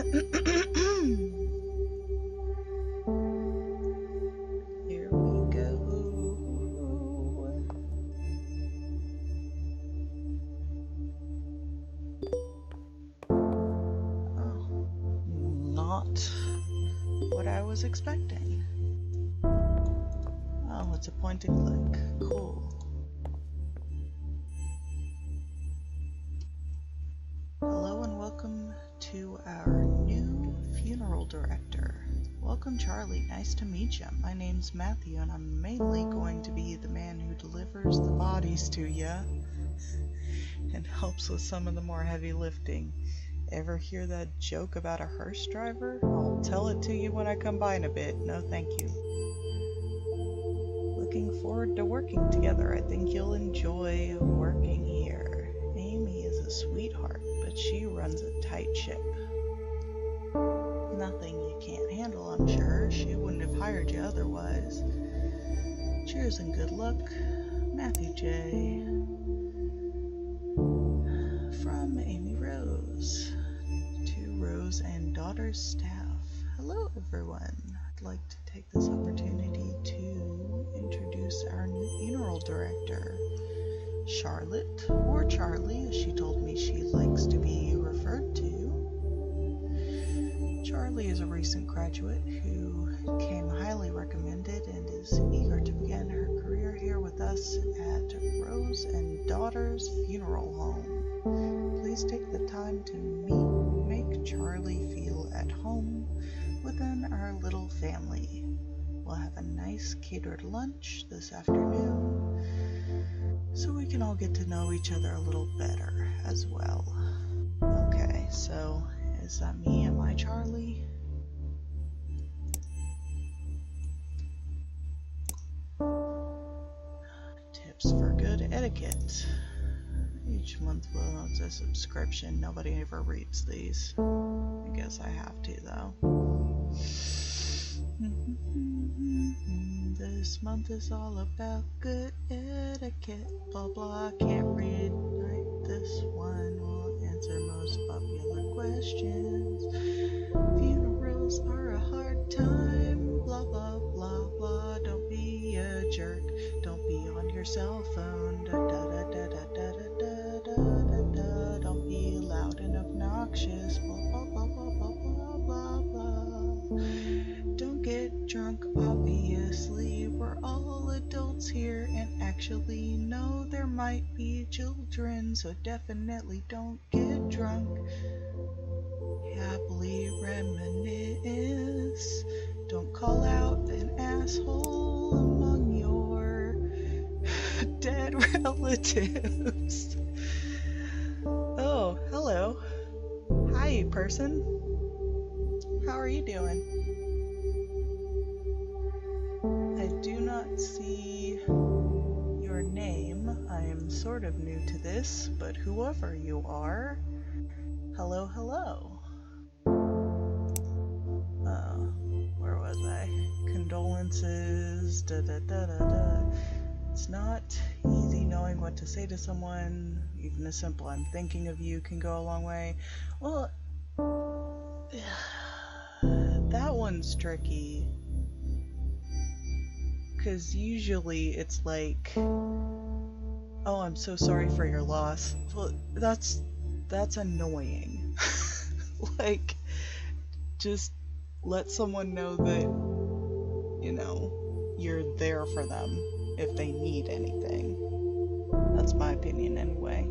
Here we go. Oh, not what I was expecting. Oh, it's a point and click. Cool. Hello and welcome to our new funeral director. Welcome, Charlie. Nice to meet you. My name's Matthew, and I'm mainly going to be the man who delivers the bodies to you and helps with some of the more heavy lifting. Ever hear that joke about a hearse driver? I'll tell it to you when I come by in a bit. No, thank you. Looking forward to working together. I think you'll enjoy working here. Amy is a sweetheart, but she runs a tight ship. Nothing you can't handle, I'm sure. She wouldn't have hired you otherwise. Cheers and good luck. Matthew J. From Amy Rose to Rose and daughter's staff. Hello, everyone. I'd like to take this opportunity to introduce our new funeral director, Charlotte, or Charlie, as she told me she likes to be referred to. Charlie is a recent graduate who came highly recommended and is eager to begin her career here with us at Rose and Daughter's Funeral Home. Please take the time to make Charlie feel at home within our little family. We'll have a nice catered lunch this afternoon so we can all get to know each other a little better as well. Okay, so is that me? Am I Charlie? Tips for good etiquette. Each month it's a subscription. Nobody ever reads these. I guess I have to, though. This month is all about good etiquette. Blah blah, can't read. This one will answer most popular questions. Funerals are a hard time. Blah blah blah blah. Don't be a jerk. Don't be on your cell phone. Da da da da da da da da da da. Don't be loud and obnoxious. Blah blah blah blah blah blah blah blah. Don't get drunk, obviously. We're all adults here, and actually, no, there might be children, so definitely don't get drunk. Happily reminisce. Don't call out an asshole among your dead relatives. Oh, hello. Hi, person. How are you doing? I do not see your name. I am sort of new to this, but whoever you are, hello, hello. Where was I? Condolences, da da da da da. It's not easy knowing what to say to someone. Even a simple "I'm thinking of you" can go a long way. Well, that one's tricky. Because usually it's like, "Oh, I'm so sorry for your loss." Well, that's annoying. Like, just let someone know that, you know, you're there for them if they need anything. That's my opinion anyway.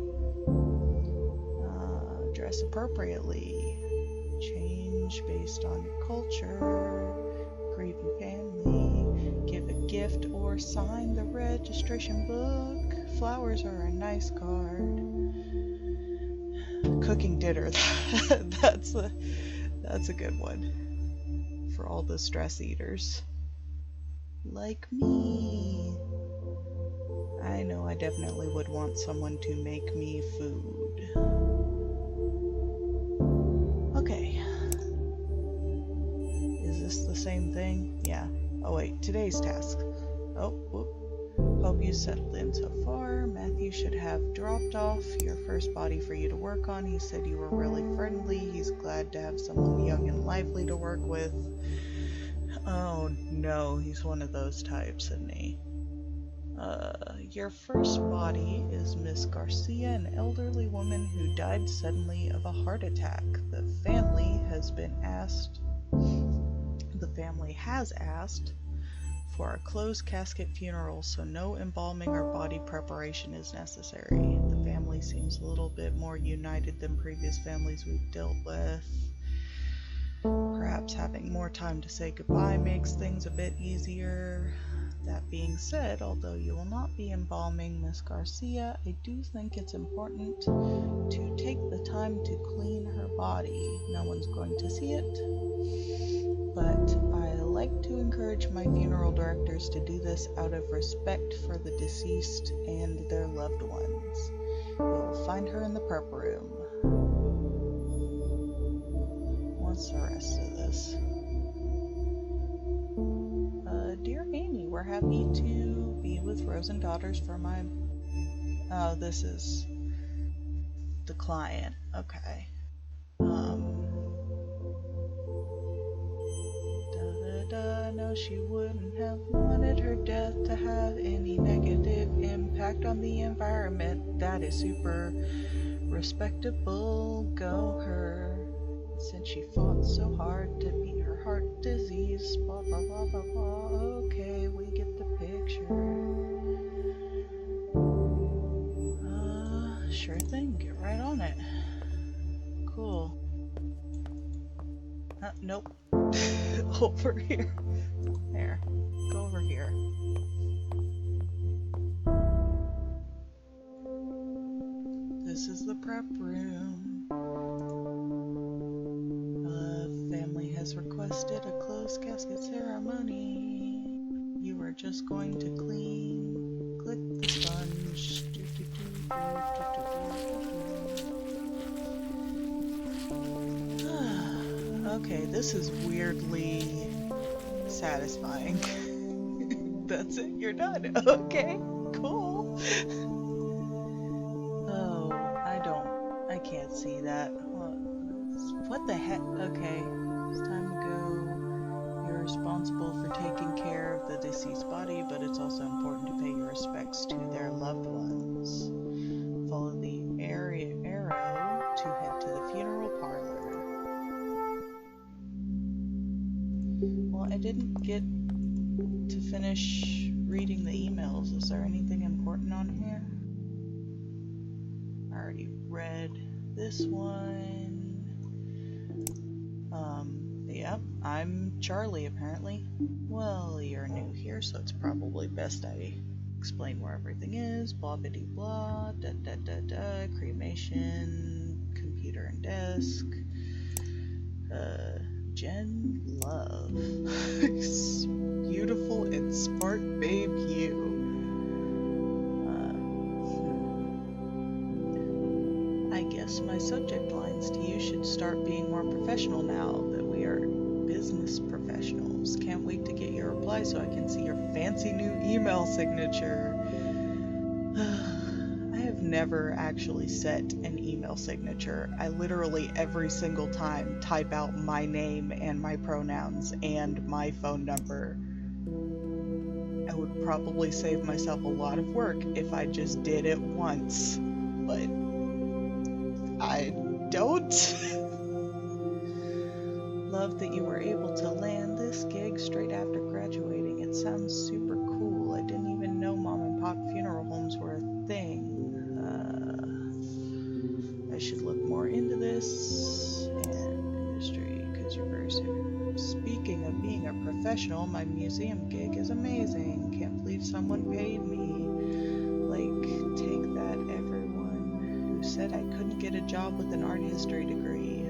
Dress appropriately. Change based on your culture. Grieve your family. Give a gift or sign the registration book. Flowers are a nice card. Cooking dinner. That's a good one for all the stress eaters like me. I know I definitely would want someone to make me food. Okay. Is this the same thing? Yeah. Oh wait, today's task. Oh, whoop. Hope you settled in so far. Matthew should have dropped off your first body for you to work on. He said you were really friendly. He's glad to have someone young and lively to work with. Oh no, he's one of those types, isn't he? Your first body is Miss Garcia, an elderly woman who died suddenly of a heart attack. The family has asked for a closed casket funeral, so no embalming or body preparation is necessary. The family seems a little bit more united than previous families we've dealt with. Perhaps having more time to say goodbye makes things a bit easier. That being said, although you will not be embalming Miss Garcia, I do think it's important to take the time to clean her body. No one's going to see it, but I like to encourage my funeral directors to do this out of respect for the deceased and their loved ones. You will find her in the prep room. What's the rest of this? Dear Amy, we're happy to be with Rose and Daughters for my... Oh, this is the client. Okay. No, she wouldn't have wanted her death to have any negative impact on the environment. That is super respectable. Go her. Since she fought so hard to beat her heart disease. Blah, blah, blah, blah, blah. Okay, we get the picture. Sure thing. Get right on it. Cool. Nope. Over here. There. Go over here. This is the prep room. Family has requested a closed casket ceremony. You are just going to clean. Click the sponge. Okay, this is weirdly satisfying. That's it, you're done. Okay, cool. Oh, I can't see that. What the heck? Okay, it's time to go. You're responsible for taking care of the deceased body, but it's also important to pay your respects to their loved ones. Follow the arrow to head to the funeral parlor. Well, I didn't get to finish reading the emails. Is there anything important on here? I already read this one. Yep, I'm Charlie, apparently. Well, you're new here, so it's probably best I explain where everything is. Blah, bitty, blah, da, da, da, da, cremation, computer and desk. Jen Love. Beautiful and smart babe you. I guess my subject lines to you should start being more professional now that we are business professionals. Can't wait to get your reply so I can see your fancy new email signature. I have never actually set an email signature. I literally every single time type out my name and my pronouns and my phone number. I would probably save myself a lot of work if I just did it once, but I don't. Love that you were able to land this gig straight after graduating. It sounds super cool. I didn't even know mom and pop funeral homes were a thing. I should look more into this and industry because you're very soon. Speaking of being a professional, my museum gig is amazing. Can't believe someone paid me. Like, take that, everyone who said I couldn't get a job with an art history degree.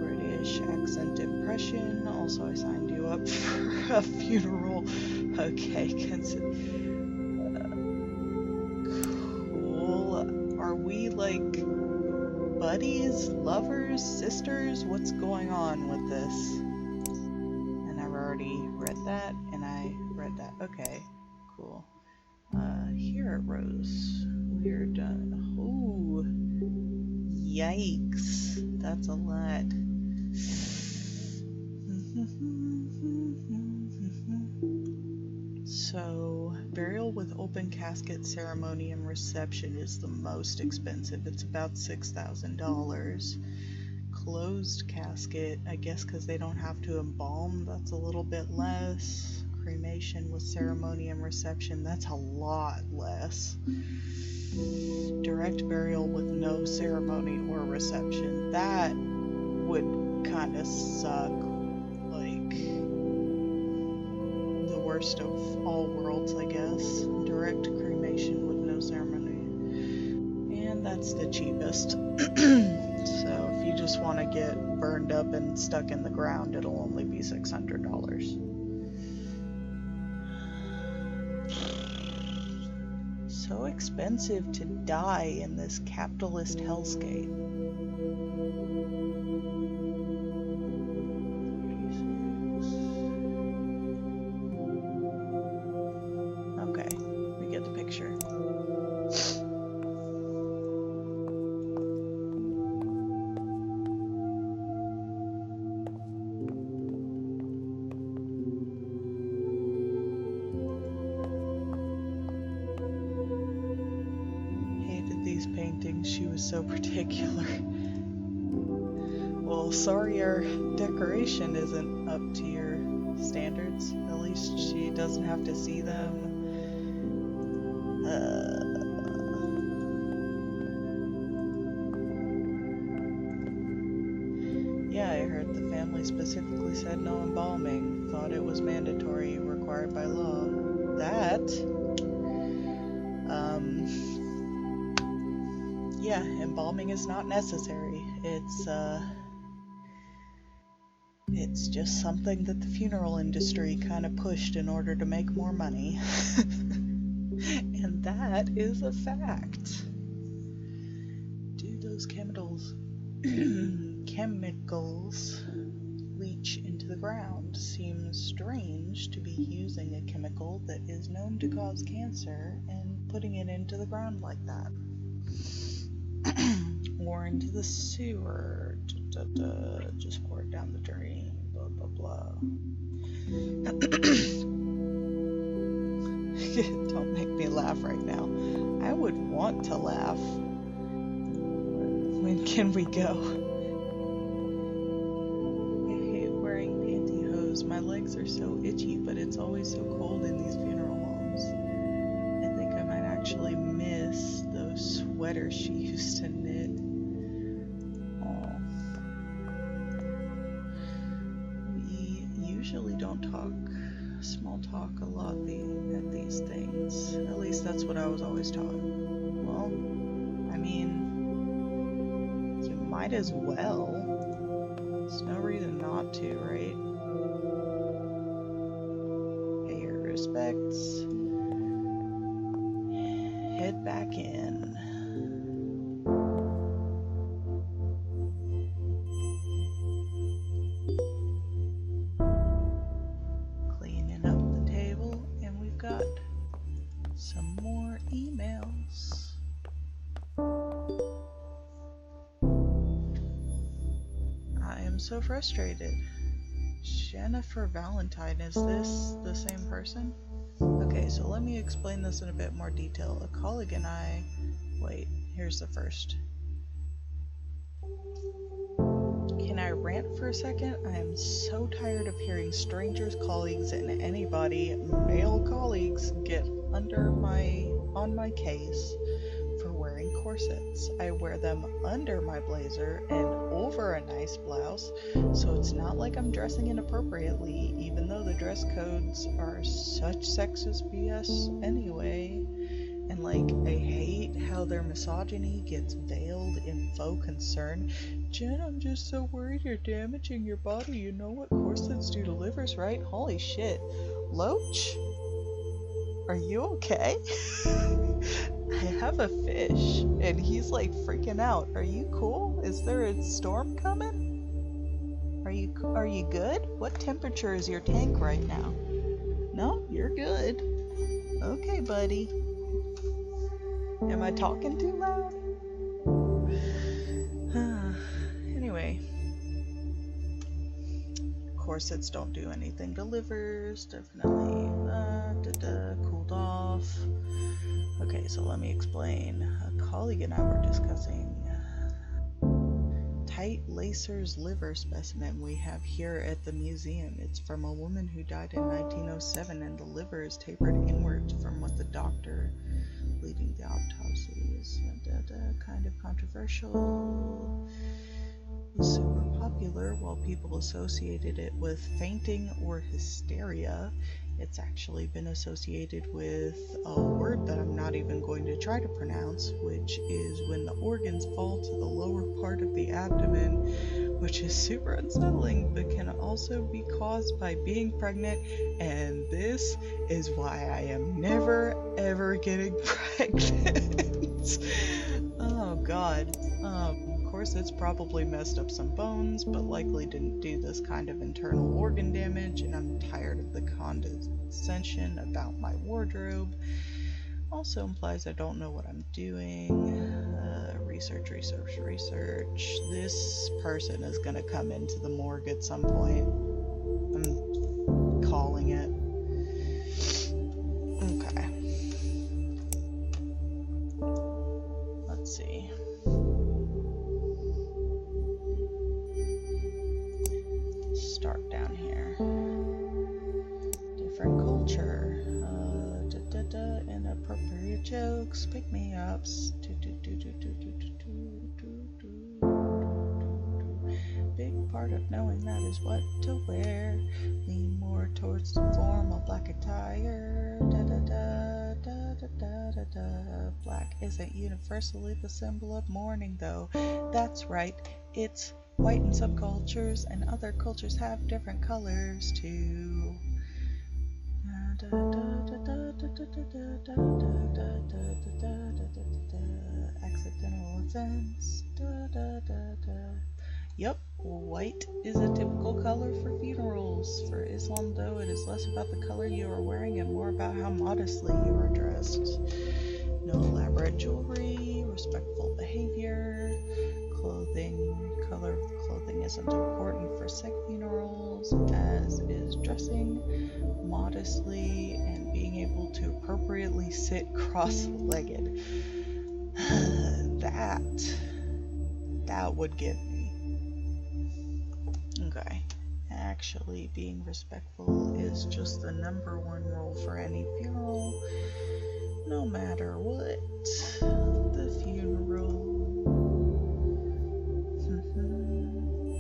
British accent impression. Also, I signed you up for a funeral. Okay, cool. Are we like buddies, lovers, sisters? What's going on with this? And I've already read that, and I read that. Okay, cool. Here it rose. We're done. Ooh. Yikes. That's a lot. So, burial with open casket ceremony and reception is the most expensive. It's about $6,000. Closed casket, I guess because they don't have to embalm, that's a little bit less. Cremation with ceremony and reception, that's a lot less. Direct burial with no ceremony or reception, that would kind of suck. Like, the worst of all worlds, I guess. Direct cremation with no ceremony. And that's the cheapest. So if you just want to get burned up and stuck in the ground, it'll only be $600. So expensive to die in this capitalist hellscape. Okay, we get the picture. She was so particular. Well, sorry our decoration isn't up to your standards. At least she doesn't have to see them. Yeah, I heard the family specifically said no embalming. Thought it was mandatory, required by law. Yeah, embalming is not necessary. It's just something that the funeral industry kind of pushed in order to make more money. And that is a fact. Do those chemicals leach into the ground? Seems strange to be using a chemical that is known to cause cancer and putting it into the ground like that. Or into the sewer. Just pour it down the drain. Blah blah blah. Don't make me laugh right now. I would want to laugh. When can we go? I hate wearing pantyhose. My legs are so itchy, but it's always so cold in these funeral homes. I think I might actually miss those sweaters she used to knit. Aww. We usually don't small talk a lot at these things. At least that's what I was always taught. Well, I mean, you might as well. There's no reason not to, right? Pay your respects. Head back in. Cleaning up the table, and we've got some more emails. I am so frustrated. Jennifer Valentine, is this the same person? Okay, so let me explain this in a bit more detail. A colleague and I... Wait, here's the first. Can I rant for a second? I am so tired of hearing strangers, colleagues, and anybody, male colleagues, get on my case for wearing corsets. I wear them under my blazer and over a nice blouse, so it's not like I'm dressing inappropriately, even though the dress codes are such sexist BS anyway. And like, I hate how their misogyny gets veiled in faux concern. Jen, I'm just so worried you're damaging your body. You know what corsets do to livers, right? Holy shit. Loach? Are you okay? I have a fish, and he's like freaking out. Are you cool? Is there a storm coming? Are you good? What temperature is your tank right now? No, you're good. Okay, buddy. Am I talking too loud? Anyway. Corsets don't do anything to livers. Definitely cooled off. Okay, so let me explain. A colleague and I were discussing tight lacer's liver specimen we have here at the museum. It's from a woman who died in 1907, and the liver is tapered inwards from what the doctor leading the autopsy is kind of controversial. It's super popular. While people associated it with fainting or hysteria, it's actually been associated with a word that I'm not even going to try to pronounce, which is when the organs fall to the lower part of the abdomen, which is super unsettling, but can also be caused by being pregnant, and this is why I am never ever getting pregnant. Oh god. Of course, it's probably messed up some bones, but likely didn't do this kind of internal organ damage, and I'm tired of the condescension about my wardrobe. Also implies I don't know what I'm doing. Research. This person is gonna come into the morgue at some point. I'm calling it. Okay. Let's see. Start down here. Different culture. Inappropriate jokes. Pick me ups. Big part of knowing that is what to wear. Lean more towards the formal black attire. Black isn't universally the symbol of mourning, though. That's right. It's white in some cultures, and other cultures have different colors too. Accidental events. Yep, white is a typical color for funerals. For Islam, though, it is less about the color you are wearing and more about how modestly you are dressed. No elaborate jewelry, respectful behavior, color of clothing isn't important for Sikh funerals, as is dressing modestly and being able to appropriately sit cross-legged. That would get me. Okay. Actually, being respectful is just the number one rule for any funeral, no matter what the funeral.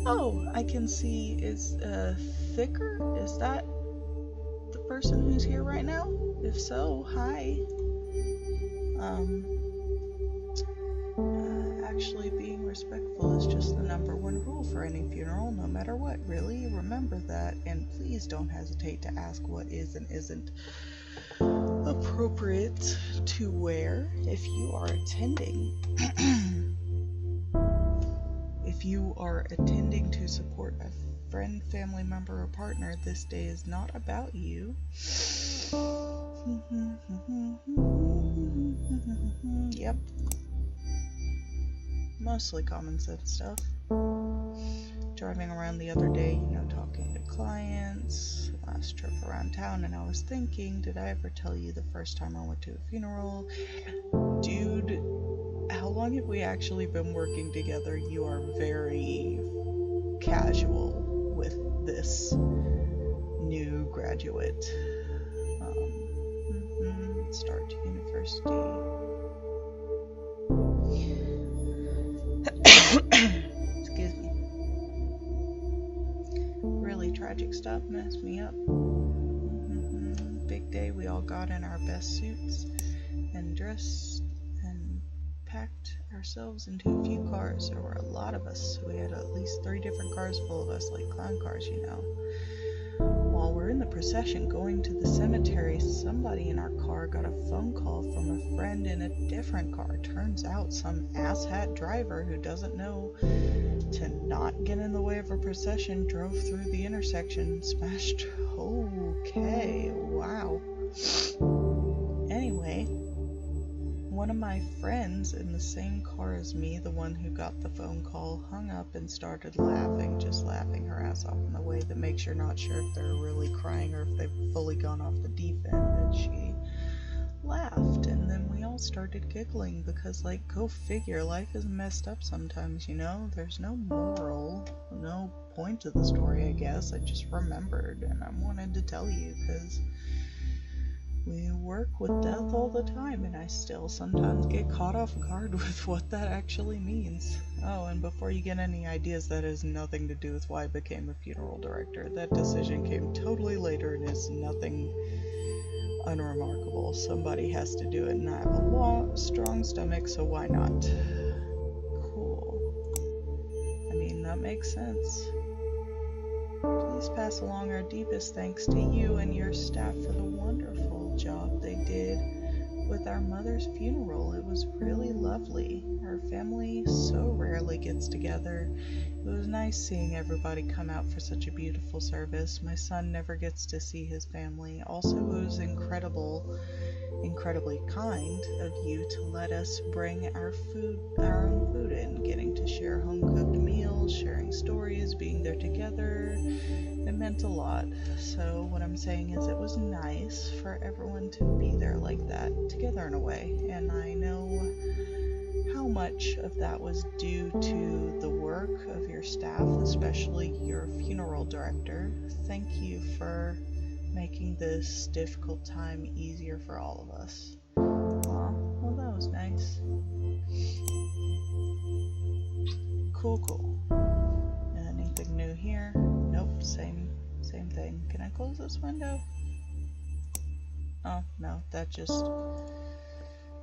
Oh, I can see is thicker. Is that the person who's here right now? If so, hi. Actually, being respectful is just the number one rule for any funeral, no matter what. Really, remember that, and please don't hesitate to ask what is and isn't appropriate to wear if you are attending. If you are attending to support a friend, family member, or partner, this day is not about you. Yep. Mostly common sense stuff. Driving around the other day, talking to clients, last trip around town, and I was thinking, did I ever tell you the first time I went to a funeral? Dude, how long have we actually been working together? You are very casual with this new graduate. Start university. Excuse me. Really tragic stuff messed me up. Big day, we all got in our best suits and dressed and packed ourselves into a few cars. There were a lot of us. We had at least 3 different cars full of us, like clown cars, While we're in the procession going to the cemetery, somebody in our car got a phone call from a friend in a different car. Turns out some asshat driver who doesn't know to not get in the way of a procession, drove through the intersection, smashed. Okay, wow. Anyway, one of my friends in the same car as me, the one who got the phone call, hung up and started laughing, just laughing her ass off in the way that makes you not sure if they're really crying or if they've fully gone off the deep end. And she laughed, and then we all started giggling because, like, go figure, life is messed up sometimes, you know? There's no moral, no point to the story, I guess. I just remembered, and I wanted to tell you because we work with death all the time, and I still sometimes get caught off guard with what that actually means. Oh, and before you get any ideas, that has nothing to do with why I became a funeral director. That decision came totally later and is nothing unremarkable. Somebody has to do it, and I have a strong stomach, so why not? Cool. I mean, that makes sense. Please pass along our deepest thanks to you and your staff for the wonderful job they did with our mother's funeral. It was really lovely. Our family so rarely gets together. It was nice seeing everybody come out for such a beautiful service. My son never gets to see his family. Also, it was incredibly kind of you to let us bring our own food in, getting to share home-cooked meals, sharing stories, being there together. It meant a lot. So what I'm saying is it was nice for everyone to be there like that, together in a way. And I know how much of that was due to the work of your staff, especially your funeral director. Thank you for making this difficult time easier for all of us. Aw, well, that was nice. Cool. Anything new here? Nope, same thing. Can I close this window? Oh, no, that just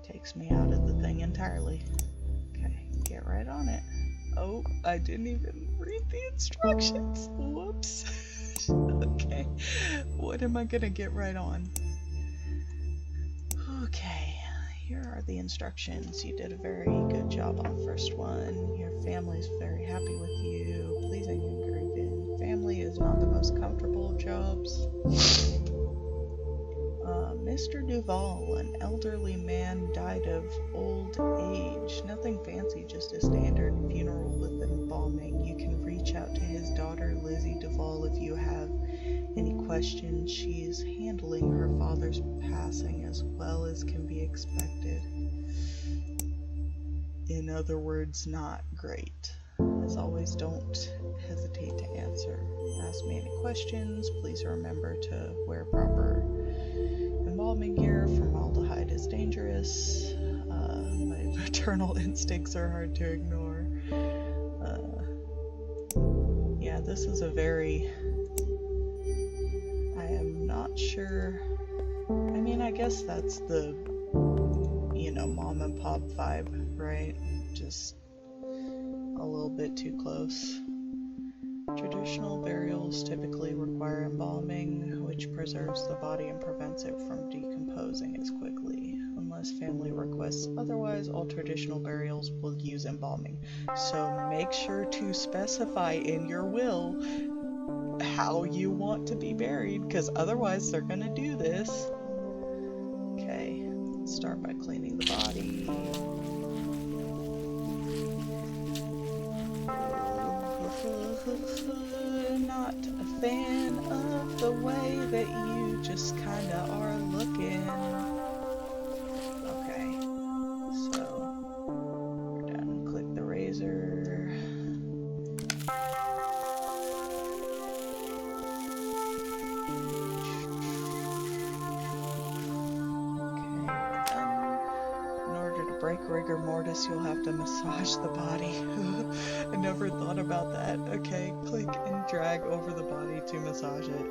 takes me out of the thing entirely. Okay, get right on it. Oh, I didn't even read the instructions. Whoops. Okay, what am I gonna get right on? Okay, here are the instructions. You did a very good job on the first one. Your family's very happy with you. Pleasing and grieving. Family is not the most comfortable of jobs. Mr. Duval, an elderly man, died of old age. Nothing fancy, just a standard funeral with embalming. You can reach out to his daughter, Lizzie Duval, if you have any questions. She's handling her father's passing as well as can be expected. In other words, not great. As always, don't hesitate to answer. Ask me any questions. Please remember to wear proper embalming gear. Formaldehyde is dangerous. My maternal instincts are hard to ignore. Yeah, this is a very... I am not sure... I mean, I guess that's the, mom and pop vibe, right? Just a little bit too close. Traditional burials typically require embalming, which preserves the body and prevents it from decomposing as quickly. Unless family requests otherwise, all traditional burials will use embalming. So make sure to specify in your will how you want to be buried, because otherwise they're gonna do this. Okay, let's start by cleaning the body. Not a fan of the way that you just kinda are looking. Okay, so we're done. Click the razor. Break rigor mortis, you'll have to massage the body. I never thought about that. Okay, click and drag over the body to massage it.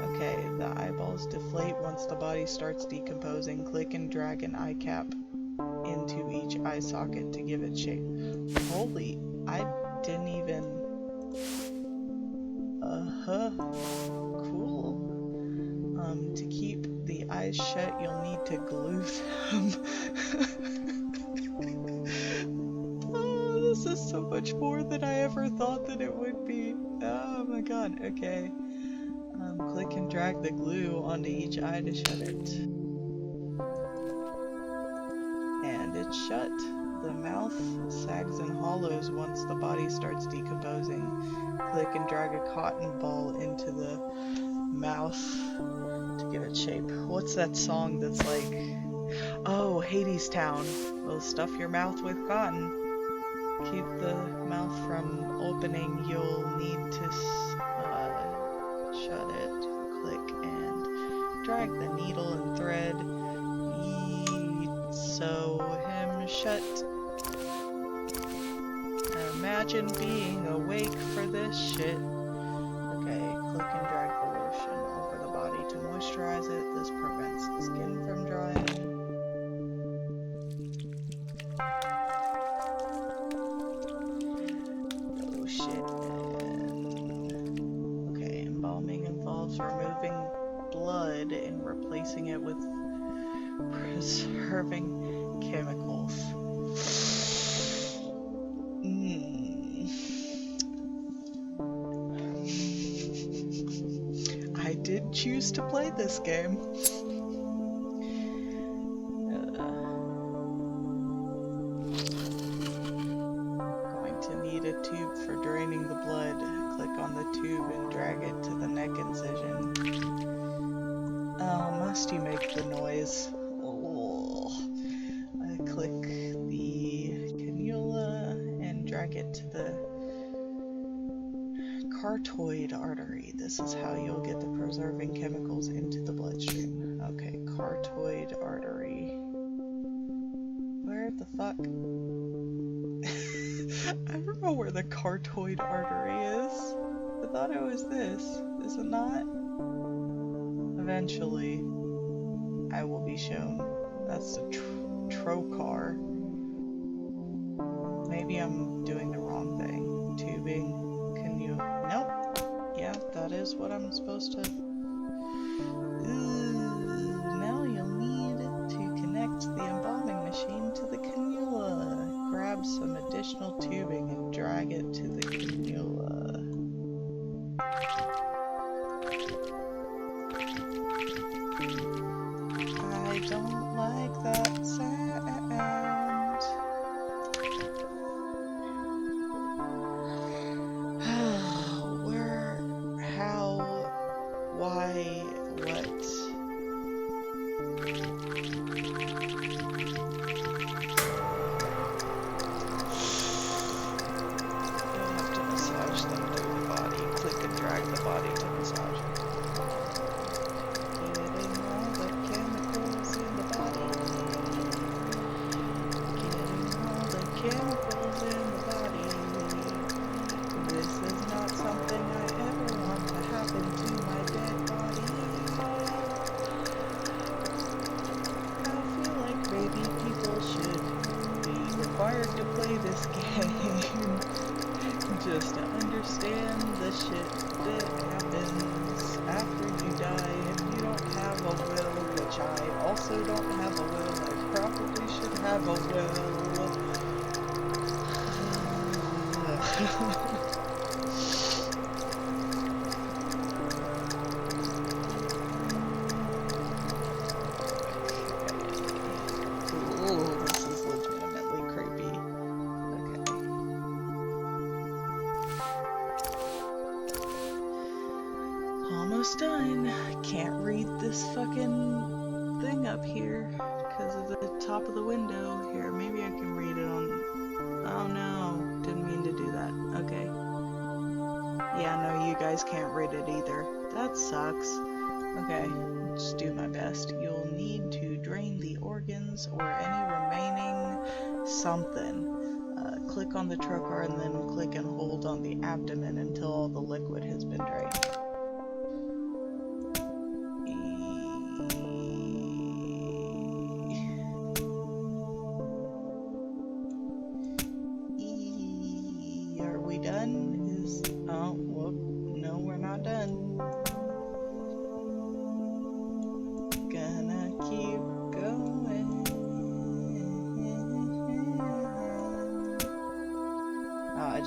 Okay, the eyeballs deflate once the body starts decomposing. Click and drag an eye cap into each eye socket to give it shape. Holy... I didn't even... Cool. To keep the eyes shut, you'll need to glue them. Oh, this is so much more than I ever thought that it would be. Oh my god, okay. Click and drag the glue onto each eye to shut it. And it's shut. The mouth sags and hollows once the body starts decomposing. Click and drag a cotton ball into the mouth to give it shape. What's that song that's like, oh, Hades Town. Well, stuff your mouth with cotton. Keep the mouth from opening, you'll need to shut it. Click and drag the needle and thread. Sew him shut. Imagine being awake for this shit. Okay, click and drag the lotion over the body to moisturize it. This prevents the skin from drying. Oh shit. Okay, embalming involves removing blood and replacing it with preserving chemicals. I did choose to play this game. Going to need a tube for draining the blood. Click on the tube and drag it to the neck incision. Oh, must you make the noise? Click the cannula and drag it to the carotid artery. This is how you'll get the preserving chemicals into the bloodstream. Okay, carotid artery. Where the fuck? I don't know where the carotid artery is. I thought it was this. Is it not? Eventually, I will be shown. That's the trocar. Maybe I'm doing the wrong thing. Tubing. Can you? Nope. Yeah, that is what I'm supposed to. Now you'll need to connect the embalming machine to the cannula. Grab some additional tubing and drag it to the cannula. I don't like that sound. Where, how, why, what? You'll have to massage them to the body. Click and drag the body to massage them. Getting all the chemicals in the body. Getting all the chemicals in the body. This is not something I ever want to happen to my dead body. I feel like maybe people should be required to play this game just to understand the shit that happens after you die and you don't have a will, which I also don't have a will. I probably should have a will. Ooh, this is legitimately creepy. Okay. Almost done. Can't read this fucking thing up here because of the top of the window. Here, maybe I can read it on... Oh no, didn't mean to do that. Okay. Yeah, no, you guys can't read it either. That sucks. Okay, just do my best. You'll need to drain the organs or any remaining something. Click on the trocar and then click and hold on the abdomen until all the liquid has been drained. Are we done? Oh, whoop. No, we're not done.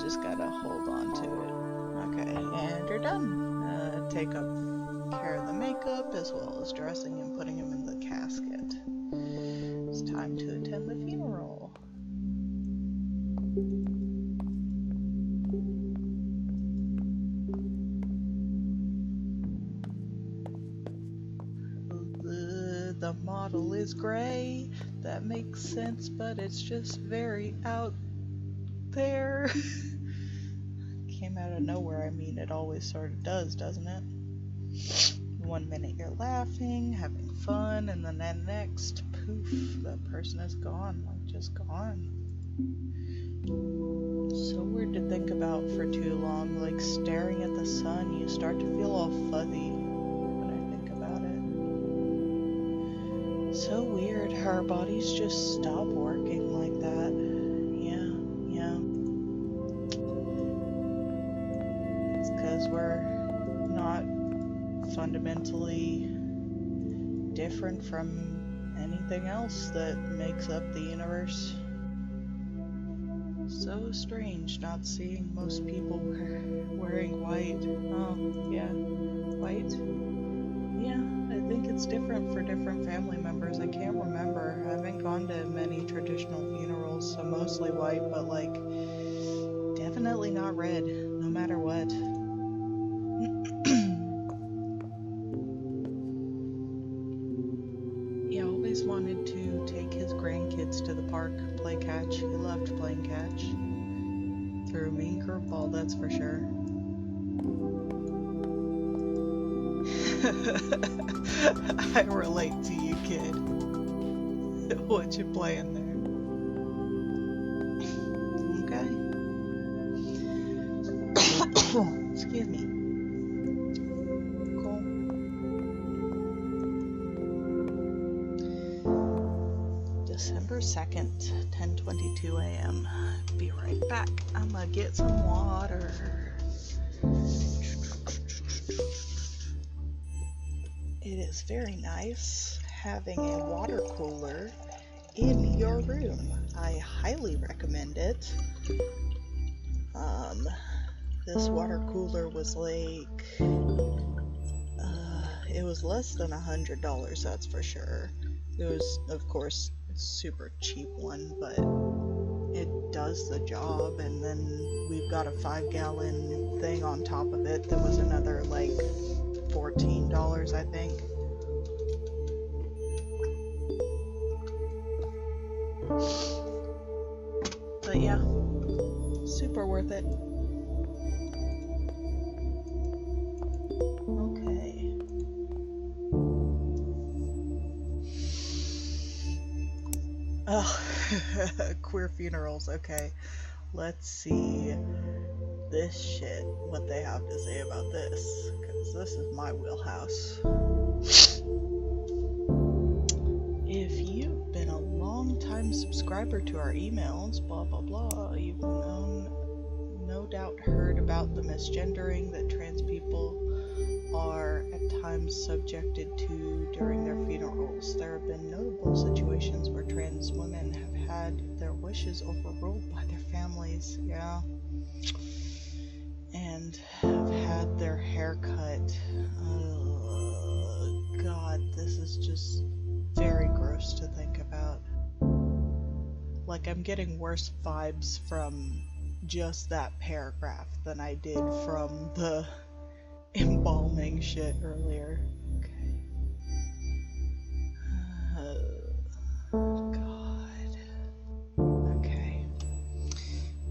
just gotta hold on to it. Okay, and you're done. Take up care of the makeup as well as dressing and putting him in the casket. It's time to attend the funeral. The model is gray. That makes sense, but it's just very out there. Came out of nowhere. I mean, it always sort of does, doesn't it? 1 minute you're laughing, having fun, and then that next, poof, that person is gone, like just gone. So weird to think about for too long, like staring at the sun, you start to feel all fuzzy when I think about it. So weird, our bodies just stop working like that. Yeah. It's because we're not fundamentally different from anything else that makes up the universe. So strange not seeing most people wearing white. Oh, yeah, white? Yeah, I think it's different for different family members. I can't remember. I haven't gone to many traditional funerals, so mostly white, but like, definitely not red, no matter what. He always wanted to take his grandkids to the park, play catch. He loved playing catch. Threw a mean curveball, that's for sure. I relate to you, kid. What you playing there? Okay. Excuse me. Cool. December 2nd, 10:22 a.m. Be right back. I'm gonna get some water. It is very nice having a water cooler in your room. I highly recommend it. This water cooler was like, it was less than $100, that's for sure. It was, of course, a super cheap one, but it does the job. And then we've got a 5-gallon thing on top of it that was another like $14, I think. But yeah, super worth it. Okay. Oh, queer funerals. Okay, let's see this shit, what they have to say about this, because this is my wheelhouse. If you've been a long-time subscriber to our emails, blah blah blah, you've no doubt heard about the misgendering that trans people are at times subjected to during their funerals. There have been notable situations where trans women have had their wishes overruled by their families, and have had their hair cut. God, this is just very gross to think about. Like, I'm getting worse vibes from just that paragraph than I did from the embalming shit earlier. Okay. God. Okay.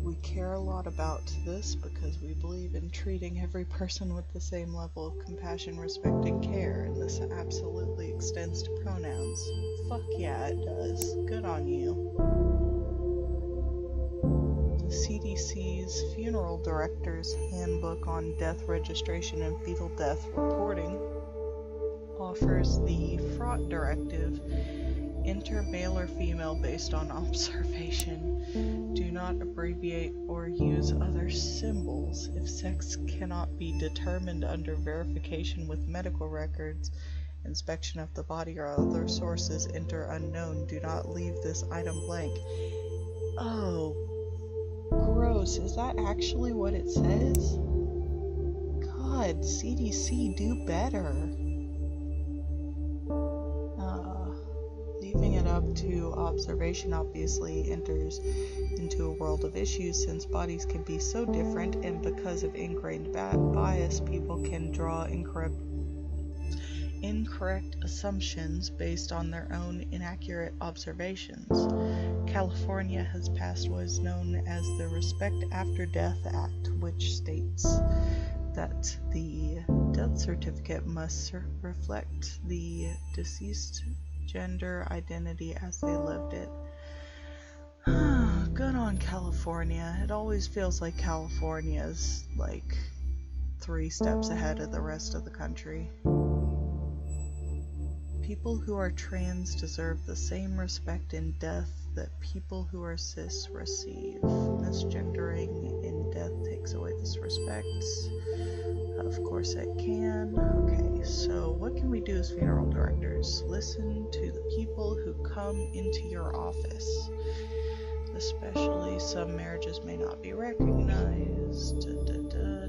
We care a lot about this because we believe in treating every person with the same level of compassion, respect, and care, and this absolutely extends to pronouns. Fuck yeah, it does. Good on you. The CDC's Funeral Director's Handbook on Death Registration and Fetal Death Reporting offers the Fraught Directive: enter male or female based on observation. Do not abbreviate or use other symbols. If sex cannot be determined under verification with medical records, inspection of the body, or other sources, enter unknown. Do not leave this item blank. Oh, Gross. Is that actually what it says? God, CDC, do better. Leaving it up to observation obviously enters into a world of issues since bodies can be so different, and because of ingrained bias, people can draw incorrect assumptions based on their own inaccurate observations. California has passed what is known as the Respect After Death Act, which states that the death certificate must reflect the deceased gender identity as they lived it. Good on California. It always feels like California's like 3 steps ahead of the rest of the country. People who are trans deserve the same respect in death that people who are cis receive. Misgendering in death takes away this respect. Of course it can. Okay, so what can we do as funeral directors? Listen to the people who come into your office. Especially some marriages may not be recognized.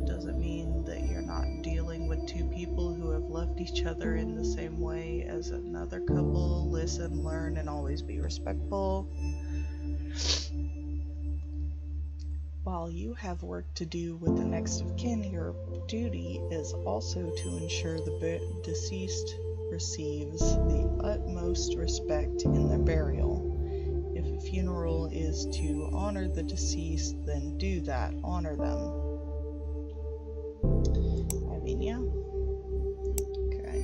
Doesn't mean that you're not dealing with 2 people who have loved each other in the same way as another couple. Listen, learn, and always be respectful. While you have work to do with the next of kin, your duty is also to ensure the deceased receives the utmost respect in their burial. If a funeral is to honor the deceased, then do that. Honor them. I mean, yeah. Okay.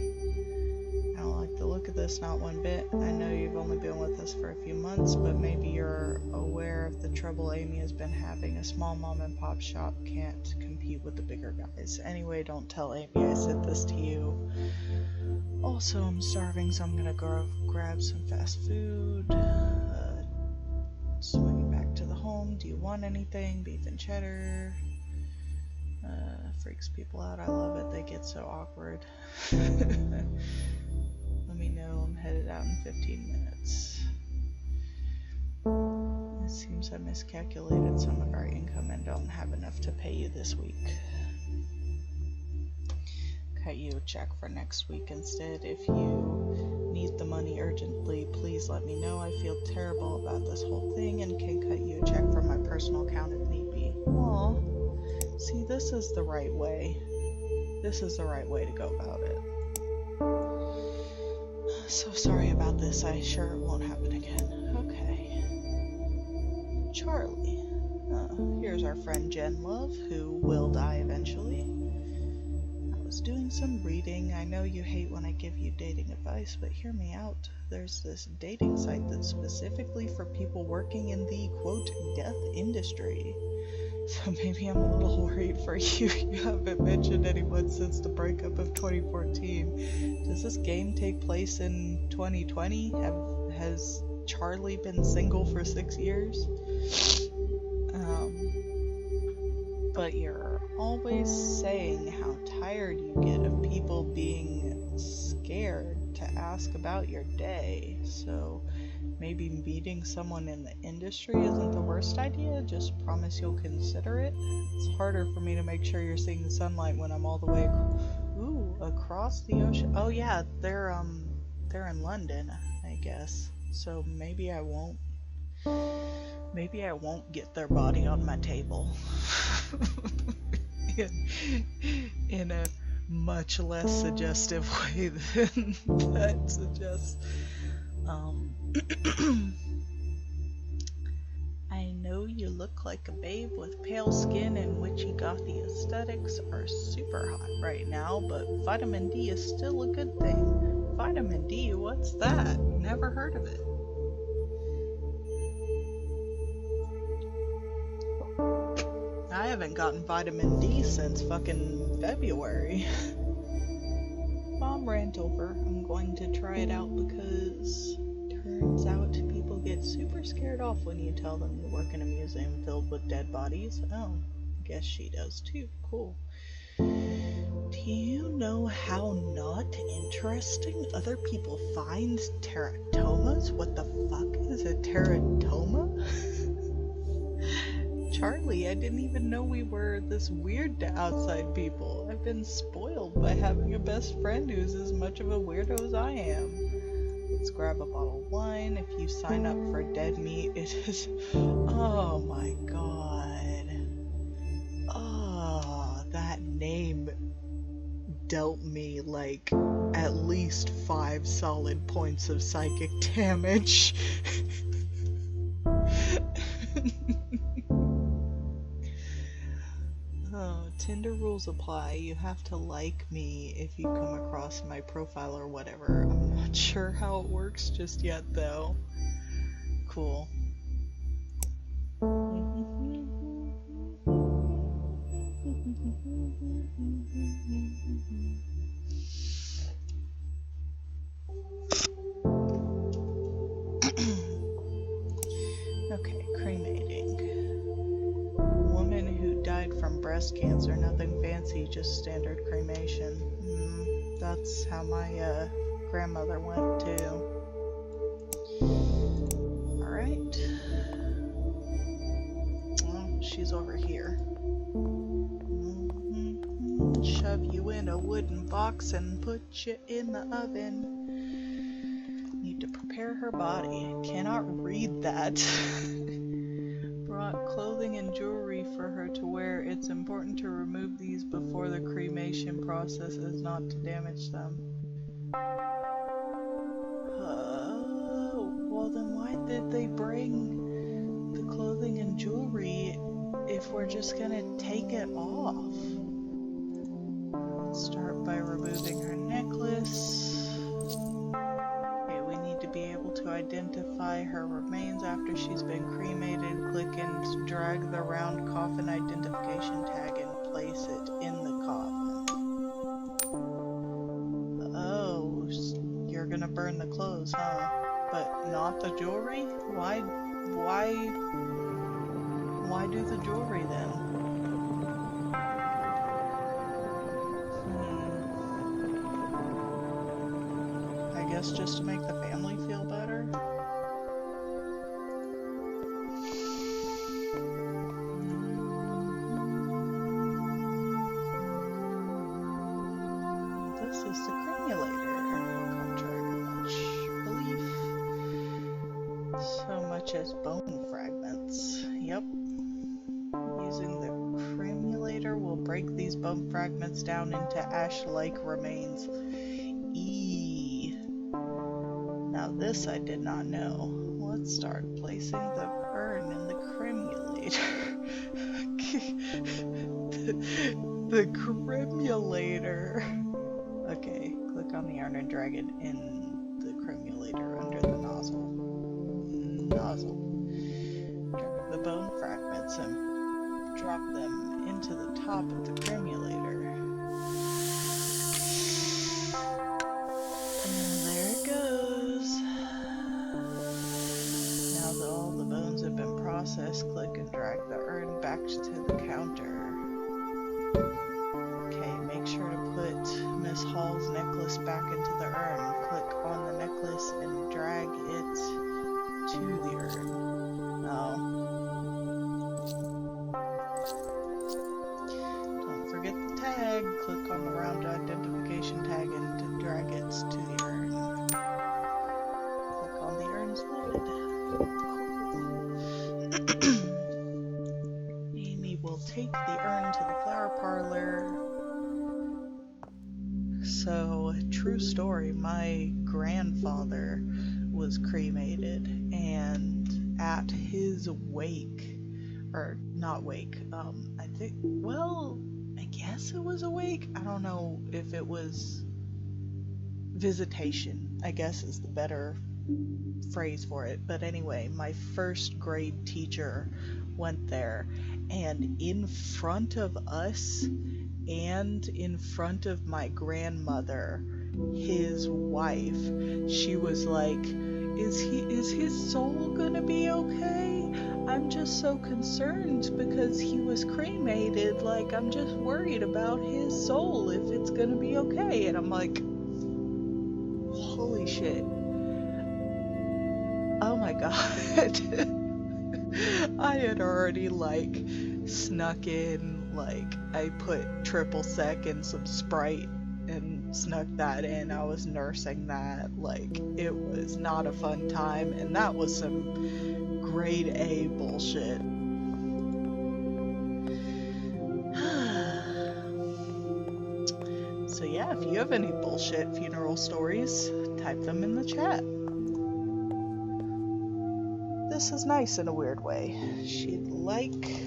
I don't like the look of this, not one bit. I know you've only been with us for a few months, but maybe you're aware of the trouble Amy has been having. A small mom and pop shop can't compete with the bigger guys. Anyway, don't tell Amy I sent this to you. Also, I'm starving, so I'm gonna go grab some fast food. Swinging back to the home. Do you want anything? Beef and cheddar. Freaks people out. I love it. They get so awkward. Let me know. I'm headed out in 15 minutes. It seems I miscalculated some of our income and don't have enough to pay you this week. Cut you a check for next week instead. If you need the money urgently, please let me know. I feel terrible about this whole thing and can cut you a check from my personal account if need be. Aw. See, this is the right way. This is the right way to go about it. So sorry about this. I sure it won't happen again. Okay. Charlie. Here's our friend Jen Love, who will die eventually. Doing some reading. I know you hate when I give you dating advice, but hear me out. There's this dating site that's specifically for people working in the, quote, death industry. So maybe I'm a little worried for you. You haven't mentioned anyone since the breakup of 2014. Does this game take place in 2020? Has Charlie been single for 6 years? But you're always saying how tired you get of people being scared to ask about your day. So maybe meeting someone in the industry isn't the worst idea. Just promise you'll consider it. It's harder for me to make sure you're seeing the sunlight when I'm all the way across the ocean. Oh yeah, they're in London, I guess. So maybe I won't get their body on my table. in a much less suggestive way than that suggests. I know you look like a babe with pale skin and witchy gothy aesthetics are super hot right now, but vitamin D is still a good thing. Vitamin D? What's that? Never heard of it. I haven't gotten vitamin D since fucking February. Mom rant over. I'm going to try it out because turns out people get super scared off when you tell them you work in a museum filled with dead bodies. Oh, I guess she does too. Cool. Do you know how not interesting other people find teratomas? What the fuck is a teratoma? Charlie. I didn't even know we were this weird to outside people. I've been spoiled by having a best friend who's as much of a weirdo as I am. Let's grab a bottle of wine. If you sign up for Dead Meat, it is... Oh my god. Oh, that name dealt me like at least 5 solid points of psychic damage. Oh, Tinder rules apply. You have to like me if you come across my profile or whatever. I'm not sure how it works just yet though. Cool. Okay, cremating. Woman who died from breast cancer, nothing fancy, just standard cremation. That's how my grandmother went too. Alright. Well, she's over here. Shove you in a wooden box and put you in the oven. Need to prepare her body. I cannot read that. Brought clothing and jewelry for her to wear. It's important to remove these before the cremation process as not to damage them. Well then why did they bring the clothing and jewelry if we're just gonna take it off? Let's start by removing her necklace. Okay, we need to be able to identify her remains after she's been cremated. Click and drag the round coffin identification tag and place it in the coffin. Oh, you're gonna burn the clothes, huh? But not the jewelry? Why do the jewelry then? I guess just to make the family feel better? This is the cremulator. Contrary to much belief. So much as bone fragments. Yep. Using the cremulator will break these bone fragments down into ash-like remains. Now this I did not know. Let's start placing the urn in the cremulator. the cremulator. Okay, click on the urn and drag it in the cremulator under the nozzle. Drag the bone fragments and drop them into the top of the cremulator. And there it goes. Now that all the bones have been processed, click and drag the urn back to the counter. Okay, make sure to put Miss Hall's necklace back into the urn. Click on the necklace and drag it to the urn. Don't forget the tag. Click on the round identification tag and drag it to the urn. Click on the urn's lid. Amy will take the urn to the flower parlor. So, true story, my grandfather was cremated, and at his wake, or not wake, I think, well, I guess it was a wake. I don't know if it was visitation, I guess is the better phrase for it. But anyway, my first grade teacher went there, and in front of us and in front of my grandmother, his wife, she was like, is his soul gonna be okay? I'm just so concerned because he was cremated, like I'm just worried about his soul, if it's gonna be okay. And I'm like, holy shit, oh my god. I had already, like, snuck in, like, I put triple sec and some Sprite and snuck that in. I was nursing that. Like, it was not a fun time, and that was some grade A bullshit. So yeah, if you have any bullshit funeral stories, type them in the chat. This is nice in a weird way. She'd like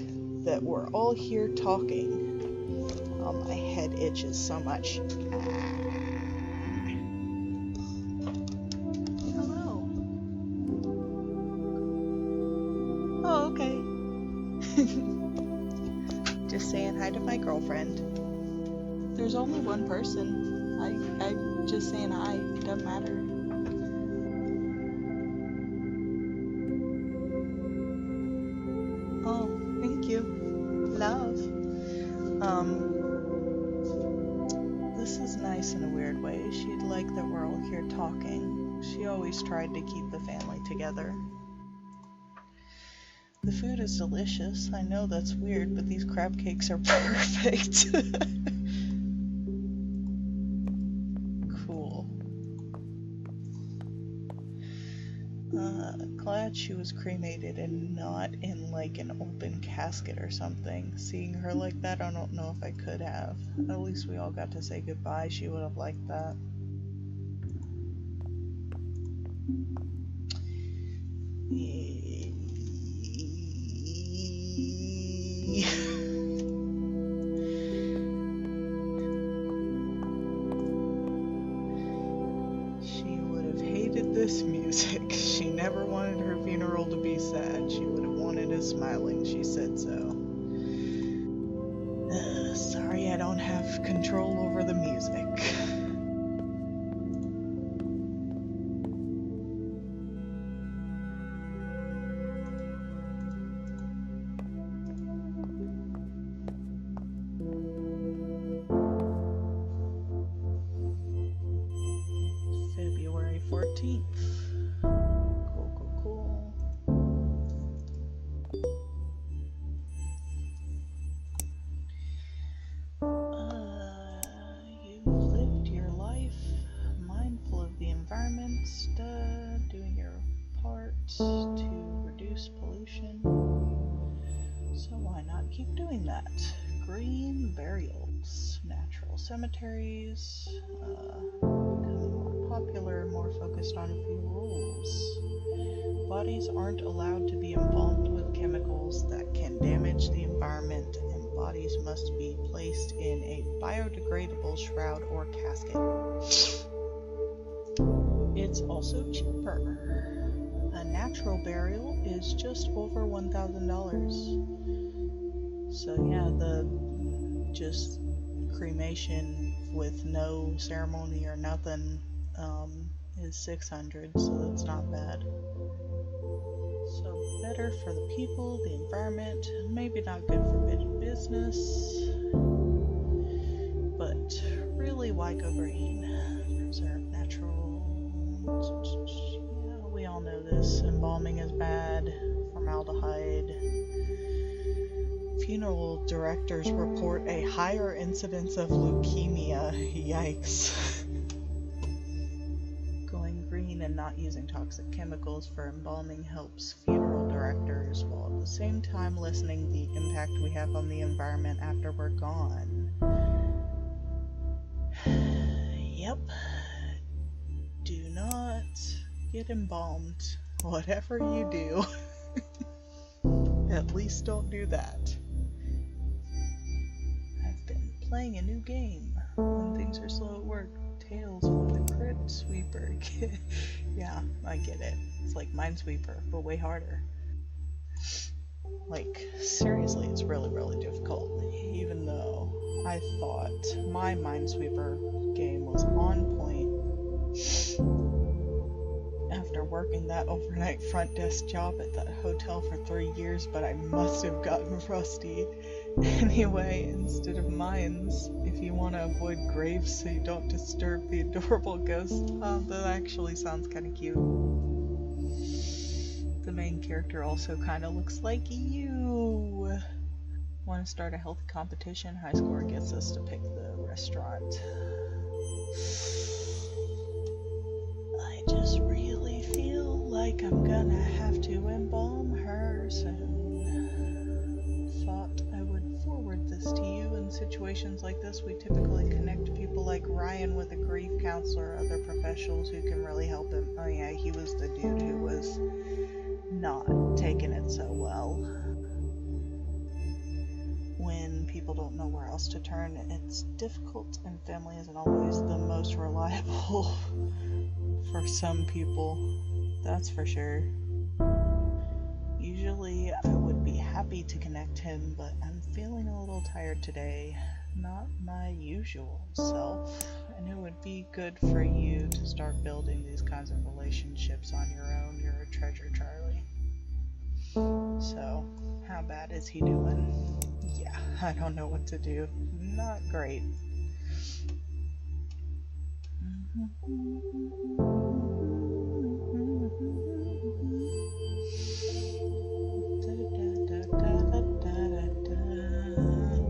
that we're all here talking. Oh, my head itches so much. Hello. Oh, okay. Just saying hi to my girlfriend. There's only one person. I'm just saying hi. It doesn't matter. Oh, thank you. Love. This is nice in a weird way. She'd like that we're all here talking. She always tried to keep the family together. The food is delicious. I know that's weird, but these crab cakes are perfect. Cool. Glad she was cremated and not in like an open casket or something. Seeing her like that, I don't know if I could have. At least we all got to say goodbye. She would have liked that. She would have hated this music. She never wanted her funeral to be sad. She would have wanted us smiling. She said so. Sorry I don't have control over the music. February 14th. Cool. You've lived your life mindful of the environment, doing your part to reduce pollution. So why not keep doing that? Green burials, natural cemeteries, becoming more popular, more focused on a few rules. Bodies aren't allowed to be embalmed with chemicals that can damage the environment, and bodies must be placed in a biodegradable shroud or casket. It's also cheaper. A natural burial is just over $1,000. So yeah, the just cremation with no ceremony or nothing is $600, so that's not bad. So better for the people, the environment, maybe not good for business, but really why go green? Preserve natural. Yeah, we all know this. Embalming is bad. Formaldehyde. Funeral directors report a higher incidence of leukemia. Yikes. Going green and not using toxic chemicals for embalming helps funeral directors, while at the same time lessening the impact we have on the environment after we're gone. Yep. Do not get embalmed. Whatever you do, at least don't do that. I've been playing a new game when things are slow at work. Tales from the Crypt Sweeper. Yeah, I get it. It's like Minesweeper, but way harder. Like, seriously, it's really, really difficult. Even though I thought my Minesweeper game was on point. After working that overnight front desk job at that hotel for 3 years, but I must have gotten rusty. Anyway, instead of mines, if you want to avoid graves so you don't disturb the adorable ghosts, that actually sounds kind of cute. The main character also kind of looks like you. Want to start a healthy competition? High score gets us to pick the restaurant. I just really feel like I'm gonna have to embalm her soon. Thought I would forward this to you. In situations like this, we typically connect people like Ryan with a grief counselor or other professionals who can really help him. Oh yeah, he was the dude who was not taking it so well. When people don't know where else to turn, it's difficult, and family isn't always the most reliable for some people, that's for sure. Usually I would be happy to connect him, but I'm feeling a little tired today. Not my usual self, and it would be good for you to start building these kinds of relationships on your own. You're a treasure, Charlie. So, how bad is he doing? Yeah, I don't know what to do. Not great.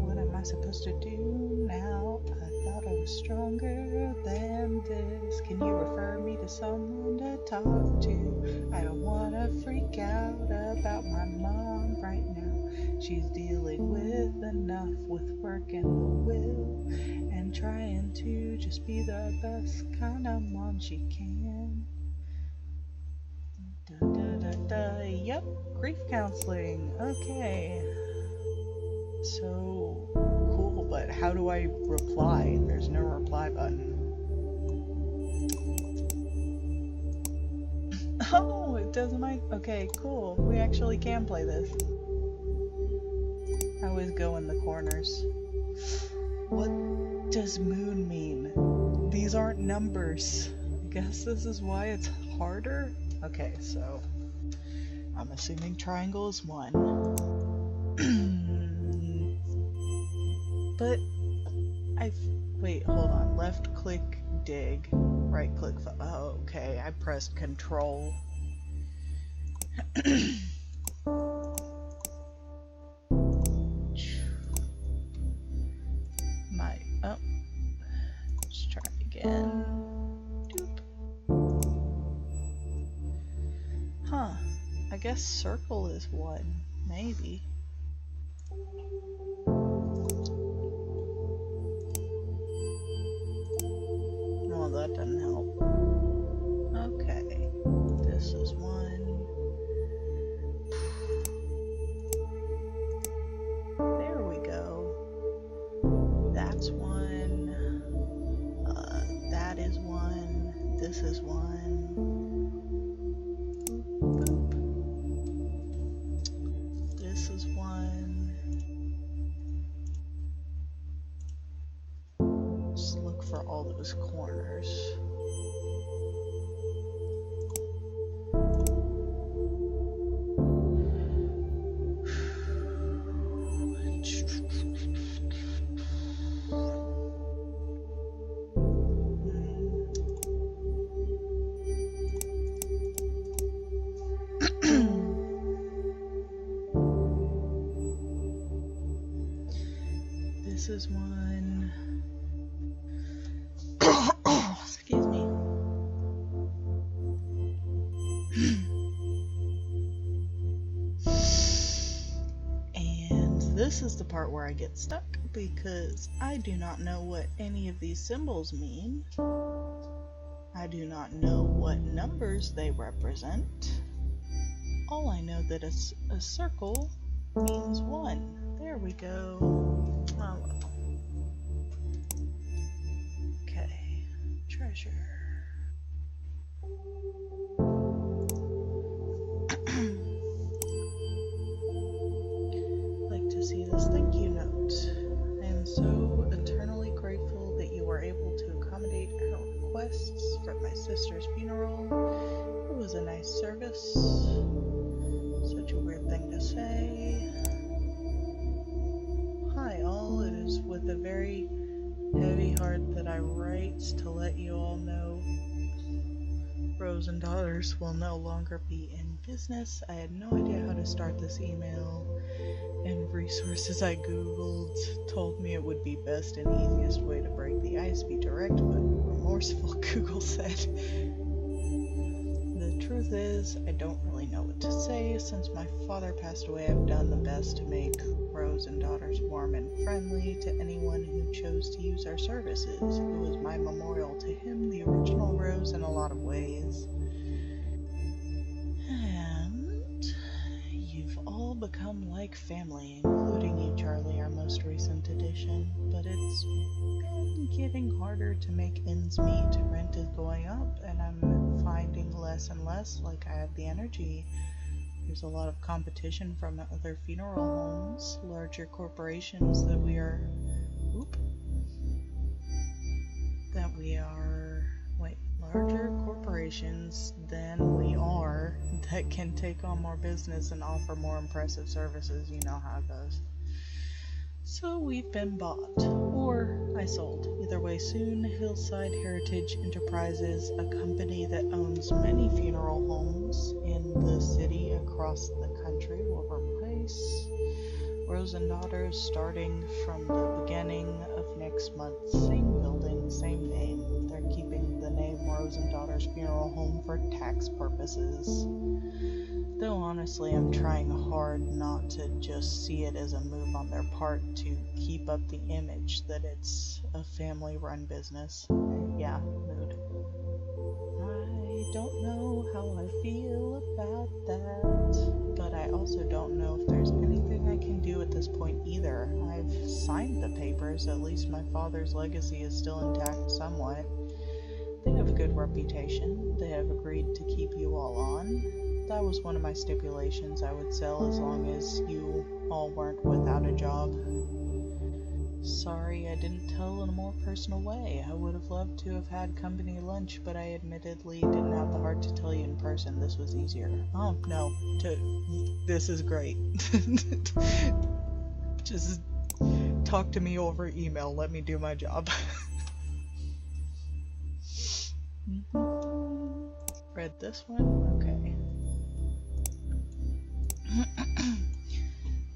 What am I supposed to do now? I thought I was stronger than this. Can you refer me to someone to talk to? I don't want to freak out about my mom right now. She's dealing with enough with work and the will, and trying to just be the best kind of mom she can. Yep, grief counseling. Okay. So cool, but how do I reply? There's no reply button. Oh, it doesn't mind. Okay, cool. We actually can play this. I always go in the corners. What does moon mean? These aren't numbers. I guess this is why it's harder? Okay, so I'm assuming triangle is 1. But wait, hold on. Left click dig, right click. Oh, okay. I pressed control. Let's try again. Doop. Huh. I guess circle is 1, maybe. Well, that doesn't help. Okay. This is 1. There we go. That's 1. That is 1. This is 1. Boop. This is 1. Just look for all those corners. This is 1. Excuse me. And this is the part where I get stuck because I do not know what any of these symbols mean. I do not know what numbers they represent. All I know that a circle means 1. There we go. Oh. Okay. Treasure. Like to see this thank you note. I am so eternally grateful that you were able to accommodate our requests for my sister's funeral. It was a nice service. Such a weird thing to say. Hi all, it is with a very heavy heart that I write to let you all know Rose and Daughters will no longer be in business. I had no idea how to start this email, and resources I googled told me it would be best and easiest way to break the ice be direct, but remorseful Google said, the truth is, I don't really know what to say. Since my father passed away, I've done the best to make Rose and Daughters warm and friendly to anyone who chose to use our services. It was my memorial to him, the original Rose, in a lot of ways. And you've all become like family, including you, Charlie, our most recent addition. But it's been getting harder to make ends meet. Rent is going up, and I'm finding less and less like I have the energy. There's a lot of competition from other funeral homes, larger corporations larger corporations than we are that can take on more business and offer more impressive services. You know how it goes. So we've been bought, or I sold. Either way, soon Hillside Heritage Enterprises, a company that owns many funeral homes in the city across the country, will replace Rose and Daughters starting from the beginning of next month. Same building, same name. They're keeping the name Rose and Daughters Funeral Home for tax purposes. Though honestly, I'm trying hard not to just see it as a move on their part to keep up the image that it's a family-run business. Yeah, mood. I don't know how I feel about that, but I also don't know if there's anything I can do at this point either. I've signed the papers, at least my father's legacy is still intact somewhat. They have a good reputation. They have agreed to keep you all on. That was one of my stipulations. I would sell as long as you all weren't without a job. Sorry I didn't tell in a more personal way. I would have loved to have had company lunch, but I admittedly didn't have the heart to tell you in person. This was easier. Oh, no. This is great. Just talk to me over email. Let me do my job. Read this one? Okay.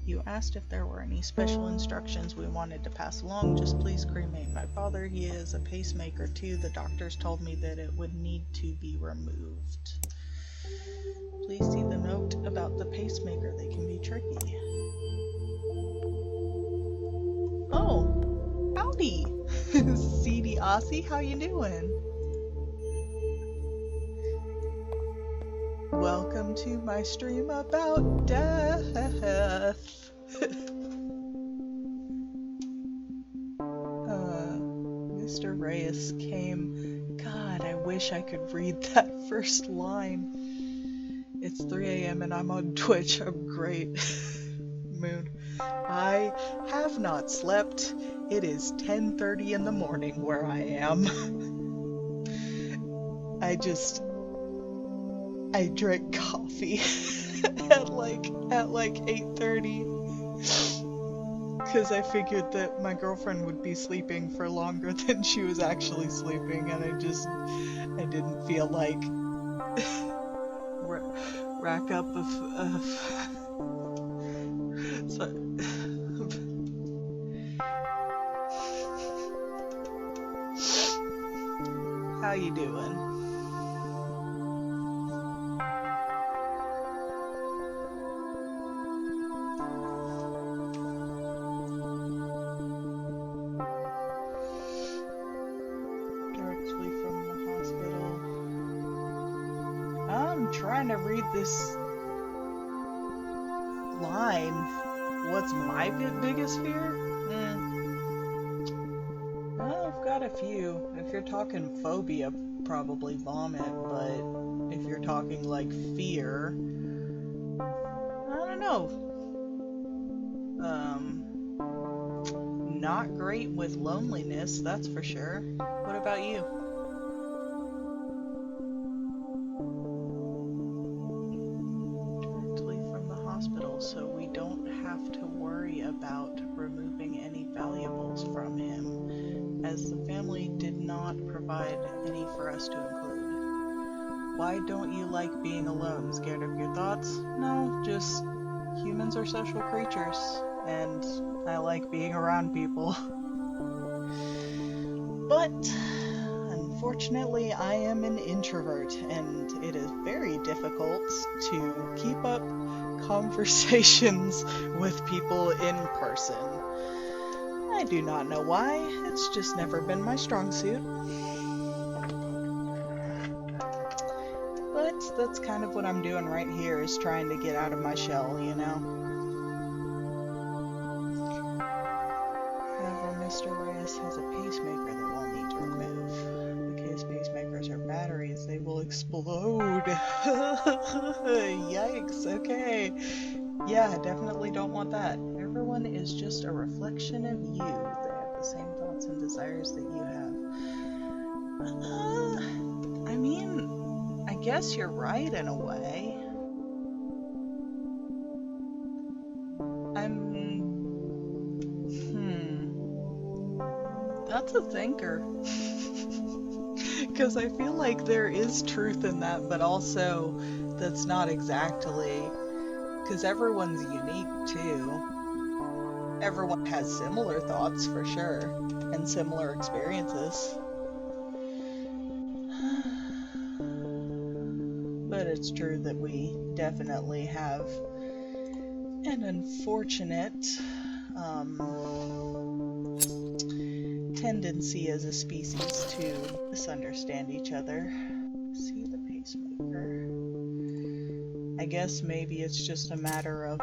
You asked if there were any special instructions we wanted to pass along. Just please cremate my father. He is a pacemaker too. The doctors told me that it would need to be removed. Please see the note about the pacemaker. They can be tricky. Oh, howdy, CD Aussie. How you doing? Welcome to my stream about death. Mr. Reyes came. God, I wish I could read that first line. It's 3 a.m. and I'm on Twitch. I'm great. Moon. I have not slept. It is 10:30 in the morning where I am. I drank coffee at like 8:30 because I figured that my girlfriend would be sleeping for longer than she was actually sleeping, and I didn't feel like rack up of so, how you doing? Trying to read this line. What's my biggest fear? Well, I've got a few. If you're talking phobia, probably vomit, but if you're talking like fear, I don't know. Not great with loneliness, that's for sure. What about you? So we don't have to worry about removing any valuables from him, as the family did not provide any for us to include. why don't you like being alone? Scared of your thoughts? No, just humans are social creatures, and I like being around people. But unfortunately, I am an introvert, and it is very difficult to keep up conversations with people in person. I do not know why, it's just never been my strong suit. But that's kind of what I'm doing right here, is trying to get out of my shell, you know? However, Mr. Reyes has a pacemaker that we'll need to remove. Because pacemakers are batteries, they will explode. Yikes, okay. Yeah, definitely don't want that. Everyone is just a reflection of you. They have the same thoughts and desires that you have. I mean, I guess you're right in a way. That's a thinker. Because I feel like there is truth in that, but also that's not exactly, because everyone's unique too. Everyone has similar thoughts for sure, and similar experiences. But it's true that we definitely have an unfortunate tendency as a species to misunderstand each other. See the pacemaker. I guess maybe it's just a matter of,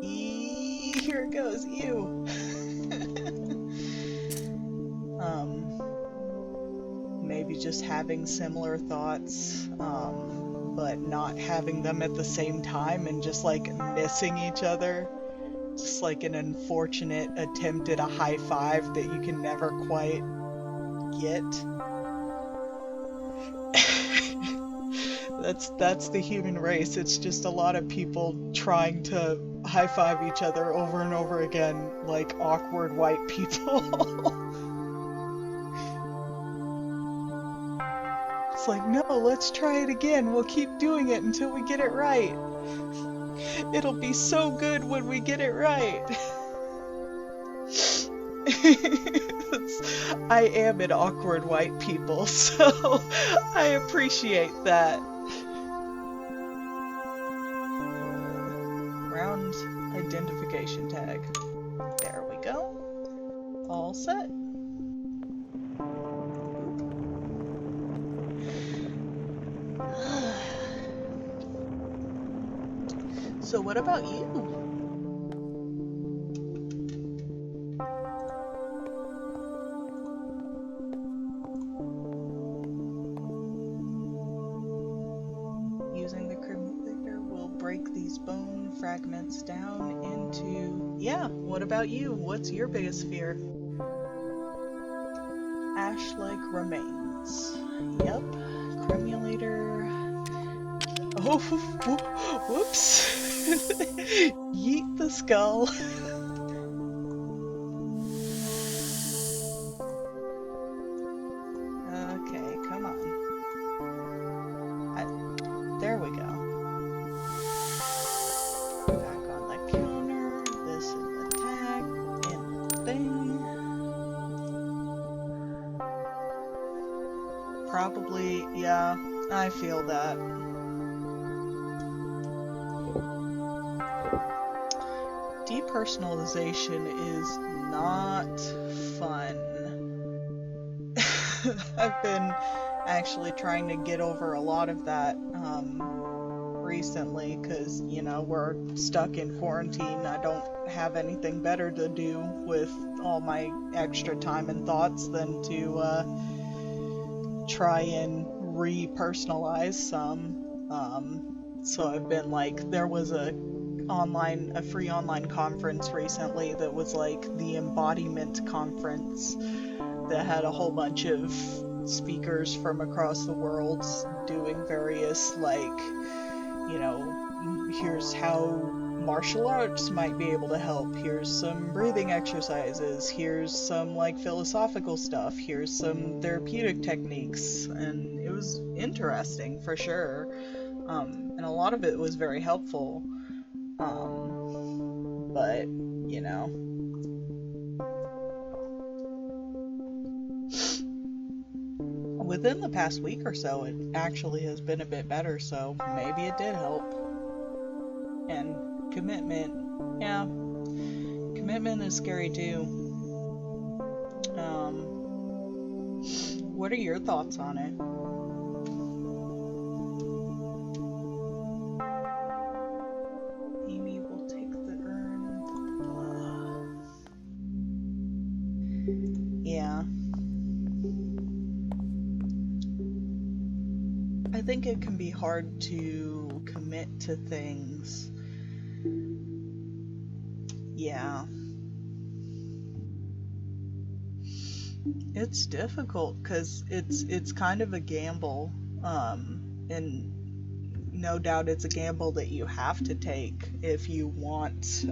here it goes, you! Maybe just having similar thoughts, but not having them at the same time and just, like, missing each other. Just like an unfortunate attempt at a high five that you can never quite get. That's the human race. It's just a lot of people trying to high five each other over and over again, like awkward white people. It's like, no, let's try it again. We'll keep doing it until we get it right. It'll be so good when we get it right. I am an awkward white people, so I appreciate that. Round identification tag. There we go. All set. So what about you? Using the crimpler will break these bone fragments down into... Yeah, what about you? What's your biggest fear? Ash-like remains. Yep. Cremulator... Oh, whoops. Yeet the skull. Okay, come on. There we go. Back on the counter. This is the tag and the thing. Probably, yeah, I feel that. Depersonalization is not fun. I've been actually trying to get over a lot of that recently because, you know, we're stuck in quarantine. I don't have anything better to do with all my extra time and thoughts than to try and re-personalize some. So I've been like, there was a free online conference recently that was like the embodiment conference that had a whole bunch of speakers from across the world doing various, like, you know, here's how martial arts might be able to help. Here's some breathing exercises. Here's some like philosophical stuff. Here's some therapeutic techniques. And it was interesting for sure. And a lot of it was very helpful. But, you know. Within the past week or so, it actually has been a bit better, so maybe it did help. And commitment, yeah, commitment is scary too. What are your thoughts on it? Amy will take the urn. Yeah. I think it can be hard to commit to things. Yeah. It's difficult because it's kind of a gamble, and no doubt it's a gamble that you have to take if you want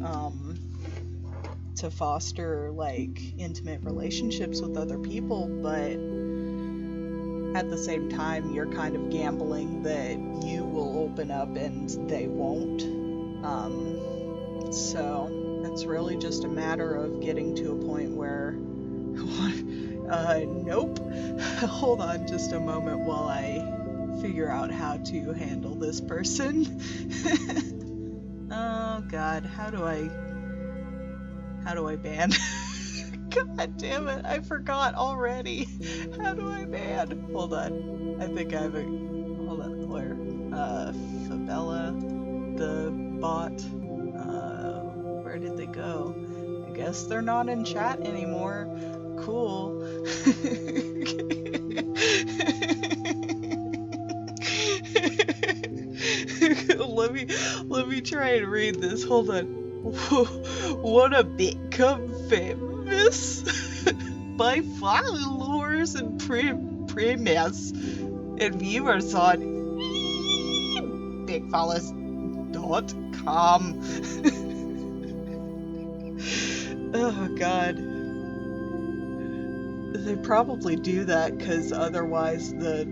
to foster like intimate relationships with other people, but at the same time you're kind of gambling that you will open up and they won't. So it's really just a matter of getting to a point where nope. Hold on just a moment while I figure out how to handle this person. Oh god, how do I ban? God damn it, I forgot already. How do I ban? Hold on. I think I have a... Hold on, where? Fabella, the bot. Where did they go? I guess they're not in chat anymore. Cool. Let me try and read this. Hold on. Wanna become famous? By followers and premiers and viewers on bigfollows.com. Oh god. They probably do that because otherwise the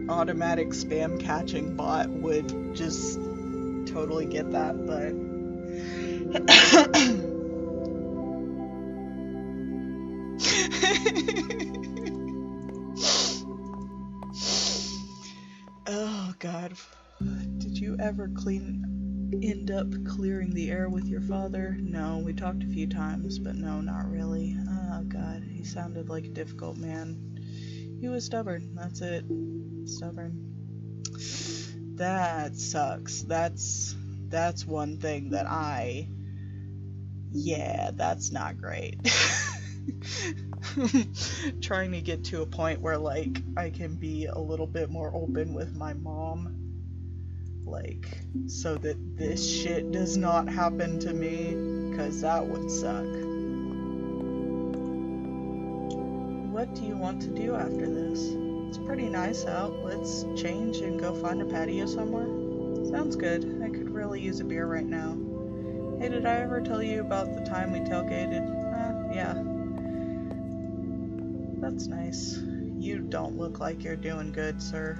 automatic spam catching bot would just totally get that, but oh god. Did you ever end up clearing the air with your father? No, we talked a few times, but no, not really. Oh god, he sounded like a difficult man. He was stubborn, that's it. Stubborn. That sucks. That's one thing that yeah, that's not great. Trying to get to a point where like I can be a little bit more open with my mom, like so that this shit does not happen to me, because that would suck. What do you want to do after this? It's pretty nice out. Let's change and go find a patio somewhere. Sounds good. I could really use a beer right now. Hey, did I ever tell you about the time we tailgated? Yeah. That's nice. You don't look like you're doing good, sir.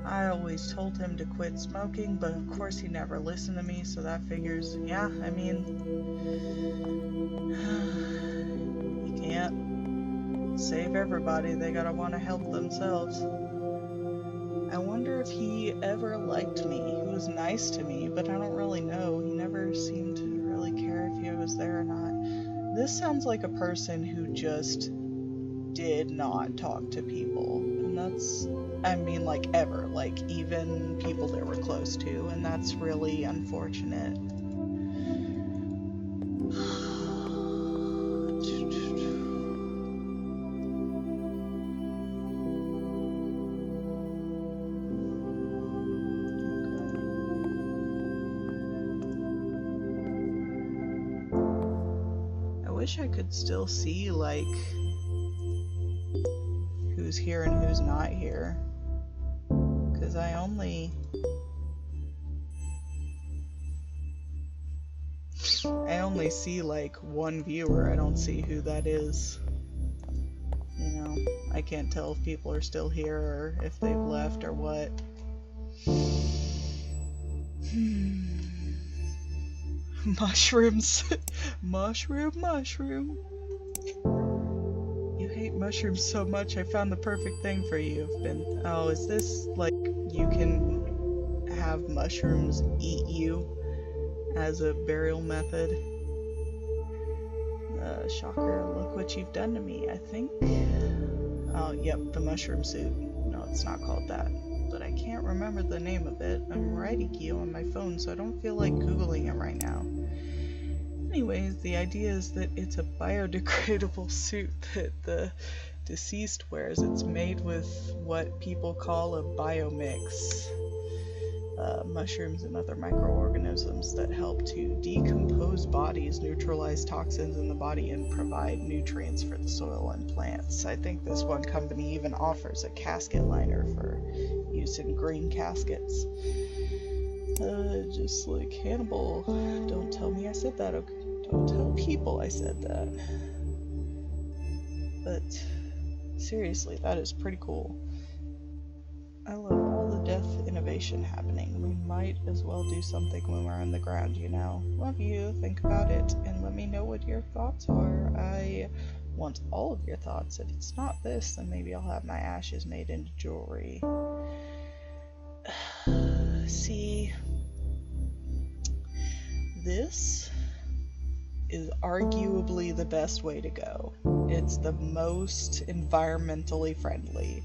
I always told him to quit smoking, but of course he never listened to me, so that figures. Yeah, I mean... you can't save everybody, they gotta want to help themselves. I wonder if he ever liked me. He was nice to me, but I don't really know. He never seemed to really care if he was there or not. This sounds like a person who just did not talk to people. And that's, I mean, like, ever. Like, even people they were close to. And that's really unfortunate. I wish I could still see, like, who's here and who's not here. Because I only... I only see like one viewer. I don't see who that is. You know, I can't tell if people are still here or if they've left or what. Mushrooms. Mushroom. You hate mushrooms so much, I found the perfect thing for you. Oh, is this like you can have mushrooms eat you as a burial method? Shocker, look what you've done to me, I think. Oh, yep, the mushroom suit. No, it's not called that. But I can't remember the name of it. I'm writing you on my phone, so I don't feel like Googling it right now. Anyways, the idea is that it's a biodegradable suit that the deceased wears. It's made with what people call a biomix. Mushrooms and other microorganisms that help to decompose bodies, neutralize toxins in the body, and provide nutrients for the soil and plants. I think this one company even offers a casket liner for use in green caskets. Just like Hannibal, don't tell me I said that, okay? Don't tell people I said that. But seriously, that is pretty cool. I love all the death innovation happening. We might as well do something when we're on the ground, you know. Love you, think about it, and let me know what your thoughts are. I want all of your thoughts. If it's not this, then maybe I'll have my ashes made into jewelry. See, this is arguably the best way to go. It's the most environmentally friendly.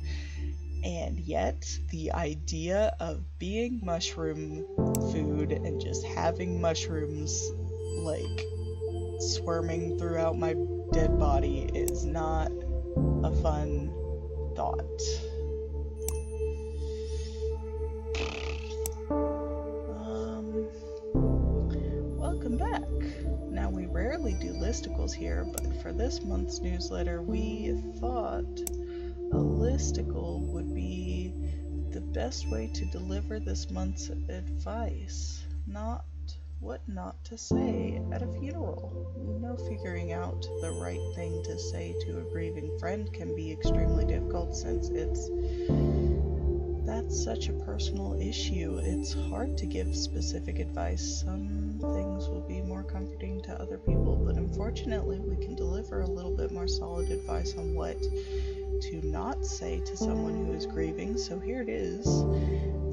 And yet, the idea of being mushroom food and just having mushrooms, like, swarming throughout my dead body is not a fun thought. Welcome back. Now, we rarely do listicles here, but for this month's newsletter, we thought a listicle would be the best way to deliver this month's advice. What not to say at a funeral. You know, figuring out the right thing to say to a grieving friend can be extremely difficult since that's such a personal issue. It's hard to give specific advice. Some things will be more comforting to other people, but unfortunately we can deliver a little bit more solid advice on what to not say to someone who is grieving. So here it is.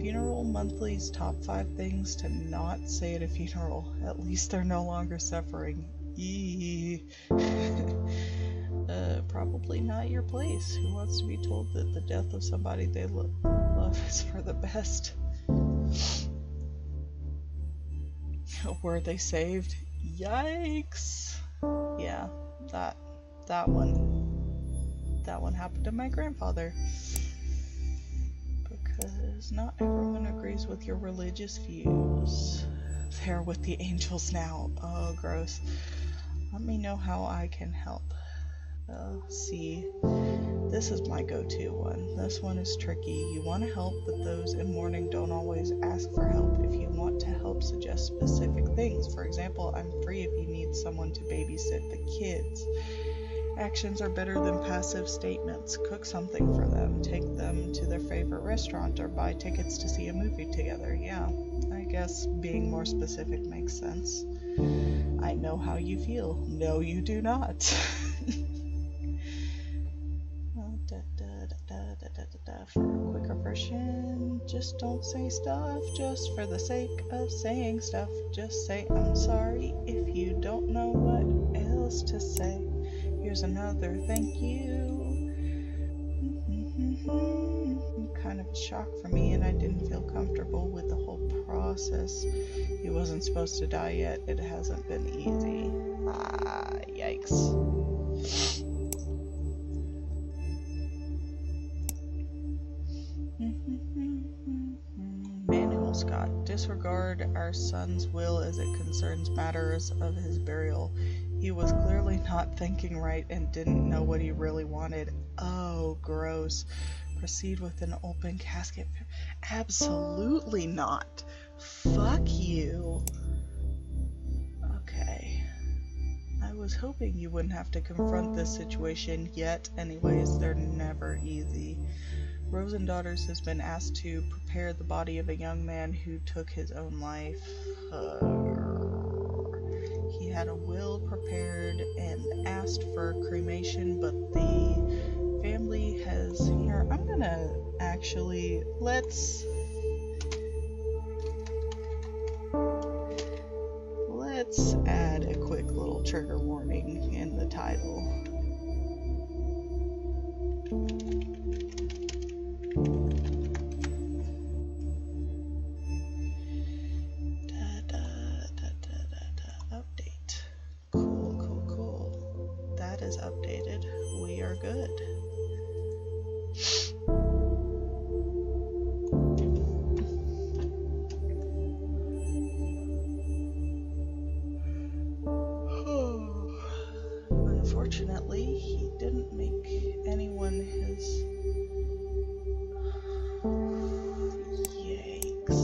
Funeral Monthly's top 5 things to not say at a funeral. At least they're no longer suffering. Probably not your place. Who wants to be told that the death of somebody they love is for the best? Were they saved? Yikes. Yeah, that one happened to my grandfather. Because not everyone agrees with your religious views. They're with the angels now. Oh, gross. Let me know how I can help. See, this is my go-to one. This one is tricky. You want to help, but those in mourning don't always ask for help. If you want to help, suggest specific things. For example, I'm free if you need someone to babysit the kids. Actions are better than passive statements. Cook something for them, take them to their favorite restaurant, or buy tickets to see a movie together. Yeah, I guess being more specific makes sense. I know how you feel. No, you do not. For a quicker version, just don't say stuff just for the sake of saying stuff. Just say I'm sorry if you don't know what else to say. Here's another thank you. Kind of a shock for me, and I didn't feel comfortable with the whole process. He wasn't supposed to die yet. It hasn't been easy. Yikes. Manuel Scott, disregard our son's will as it concerns matters of his burial. He was clearly not thinking right and didn't know what he really wanted. Oh, gross. Proceed with an open casket. Absolutely not. Fuck you. Okay. was hoping you wouldn't have to confront this situation yet. Anyways, they're never easy. Rosen Daughters has been asked to prepare the body of a young man who took his own life. He had a will prepared and asked for cremation, but the family has... Here, I'm gonna actually... Let's add a quick little trigger warning in the title. Update. Cool. That is updated. We are good. Unfortunately, he didn't make anyone his... Yikes.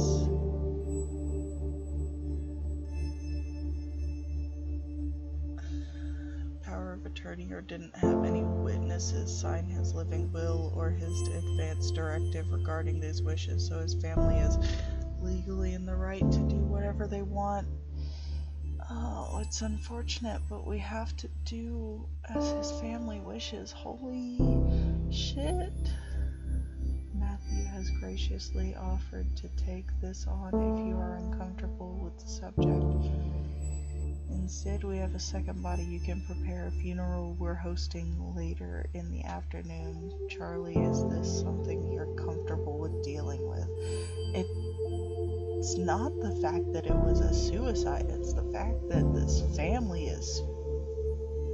Power of attorney or didn't have any witnesses sign his living will or his advance directive regarding these wishes, so his family is legally in the right to do whatever they want. Oh, it's unfortunate, but we have to do as his family wishes. Holy shit. Matthew has graciously offered to take this on if you are uncomfortable with the subject. Instead, we have a second body you can prepare. A funeral we're hosting later in the afternoon. Charlie, is this something you're comfortable with dealing with? It's not the fact that it was a suicide, it's the fact that this family is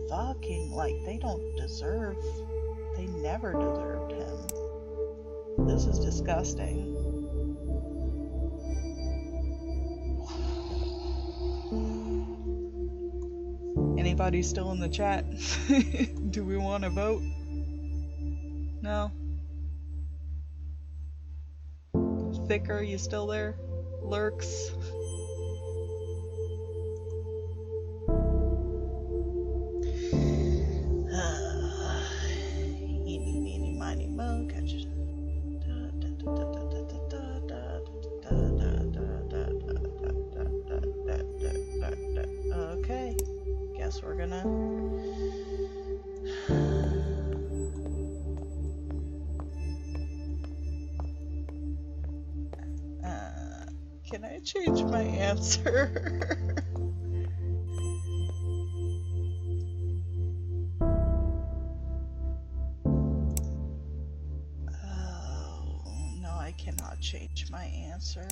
fucking, like, they never deserved him. This is disgusting. Anybody still in the chat? Do we want to vote? No? Thicker, you still there? Lurks. Eeny, meeny, miny, mo, catch it. Okay, guess we're gonna... Can I change my answer? Oh, no, I cannot change my answer.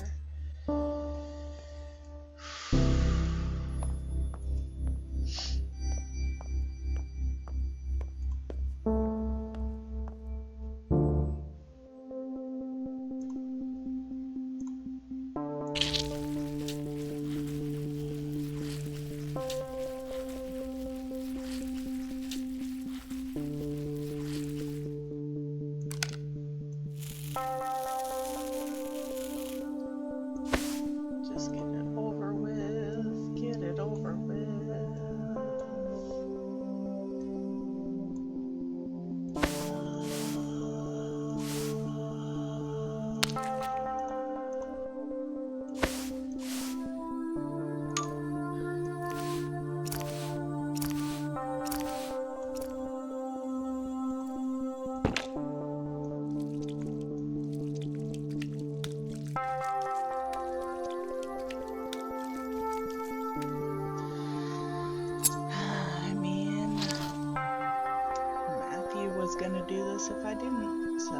Gonna do this if I didn't, so...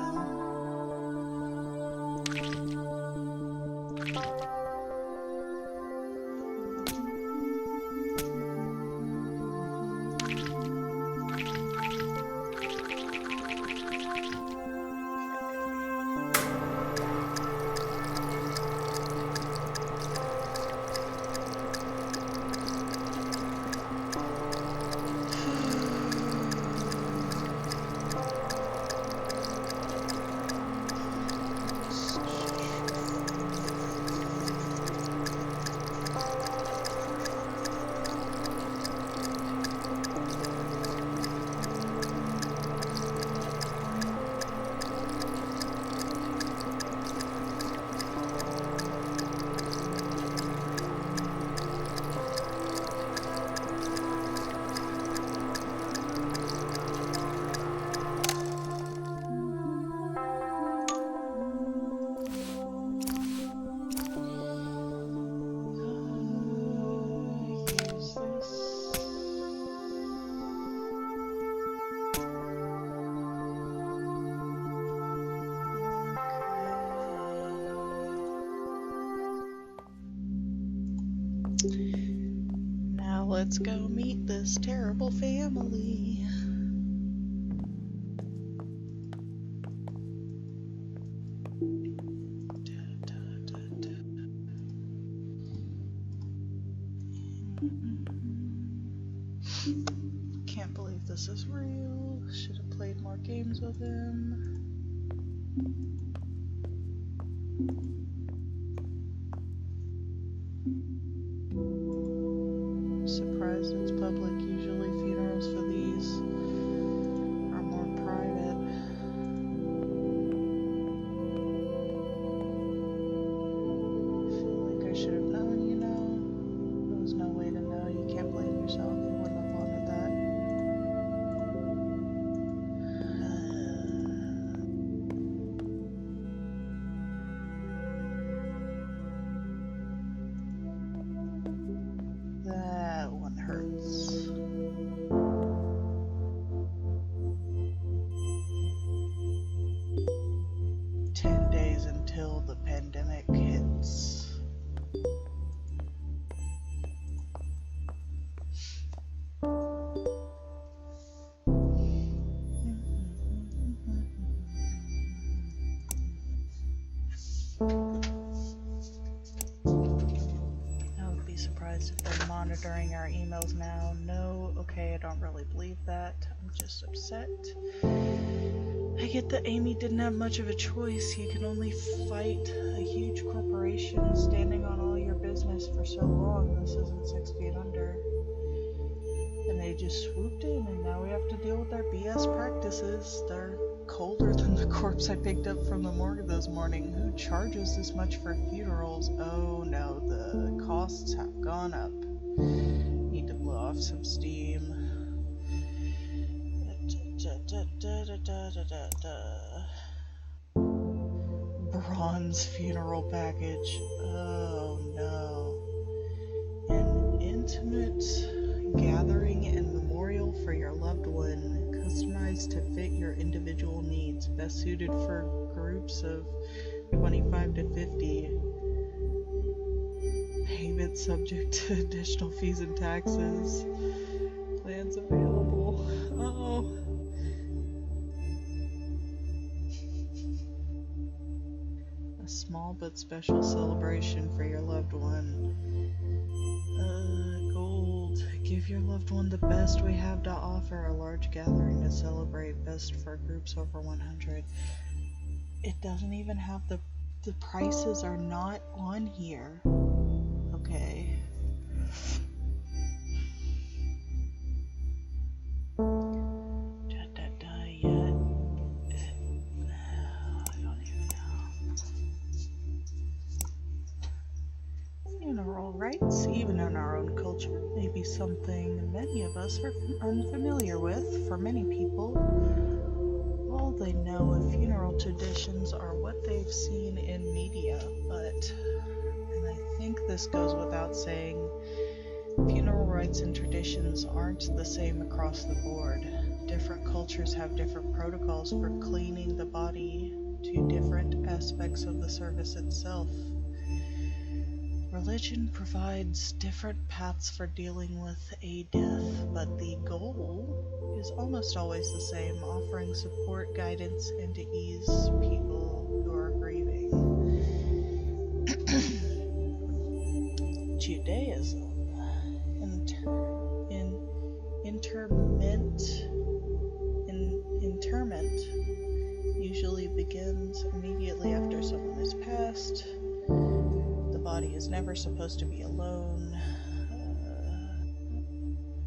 let's go meet this terrible family. Can't believe this is real. Should have played more games with him. I'm surprised it's public. Usually funerals for these are more private. I feel like I should have known, you know. There was no way to know. You can't blame yourself. You wouldn't have wanted that. That one hurts. "10 days until the pandemic hits." I would be surprised if they're monitoring our emails now. No, okay, I don't really believe that. I'm just upset. I get that Amy didn't have much of a choice. You can only fight a huge corporation standing on all your business for so long. This isn't 6 feet under. And they just swooped in, and now we have to deal with their BS practices. They're colder than the corpse I picked up from the morgue this morning. Who charges this much for funerals? Oh no, the costs have gone up. Need to blow off some steam. Bronze funeral package. Oh no. An intimate gathering and memorial for your loved one, customized to fit your individual needs, best suited for groups of 25 to 50. Payment subject to additional fees and taxes. Plans available. Oh. A small but special celebration for your loved one. Gold. Give your loved one the best we have to offer. A large gathering to celebrate, best for groups over 100. It doesn't even have the prices are not on here. Okay. Yet. I don't even know. Funeral rites, even in our own culture, may be something many of us are unfamiliar with. For many people, all they know of funeral traditions are what they've seen in media, and I think this goes without saying, funeral rites and traditions aren't the same across the board. Different cultures have different protocols for cleaning the body to different aspects of the service itself. Religion provides different paths for dealing with a death, but the goal is almost always the same, offering support, guidance, and to ease people who are grieving. Judaism. Interment usually begins immediately after someone has passed. The body is never supposed to be alone.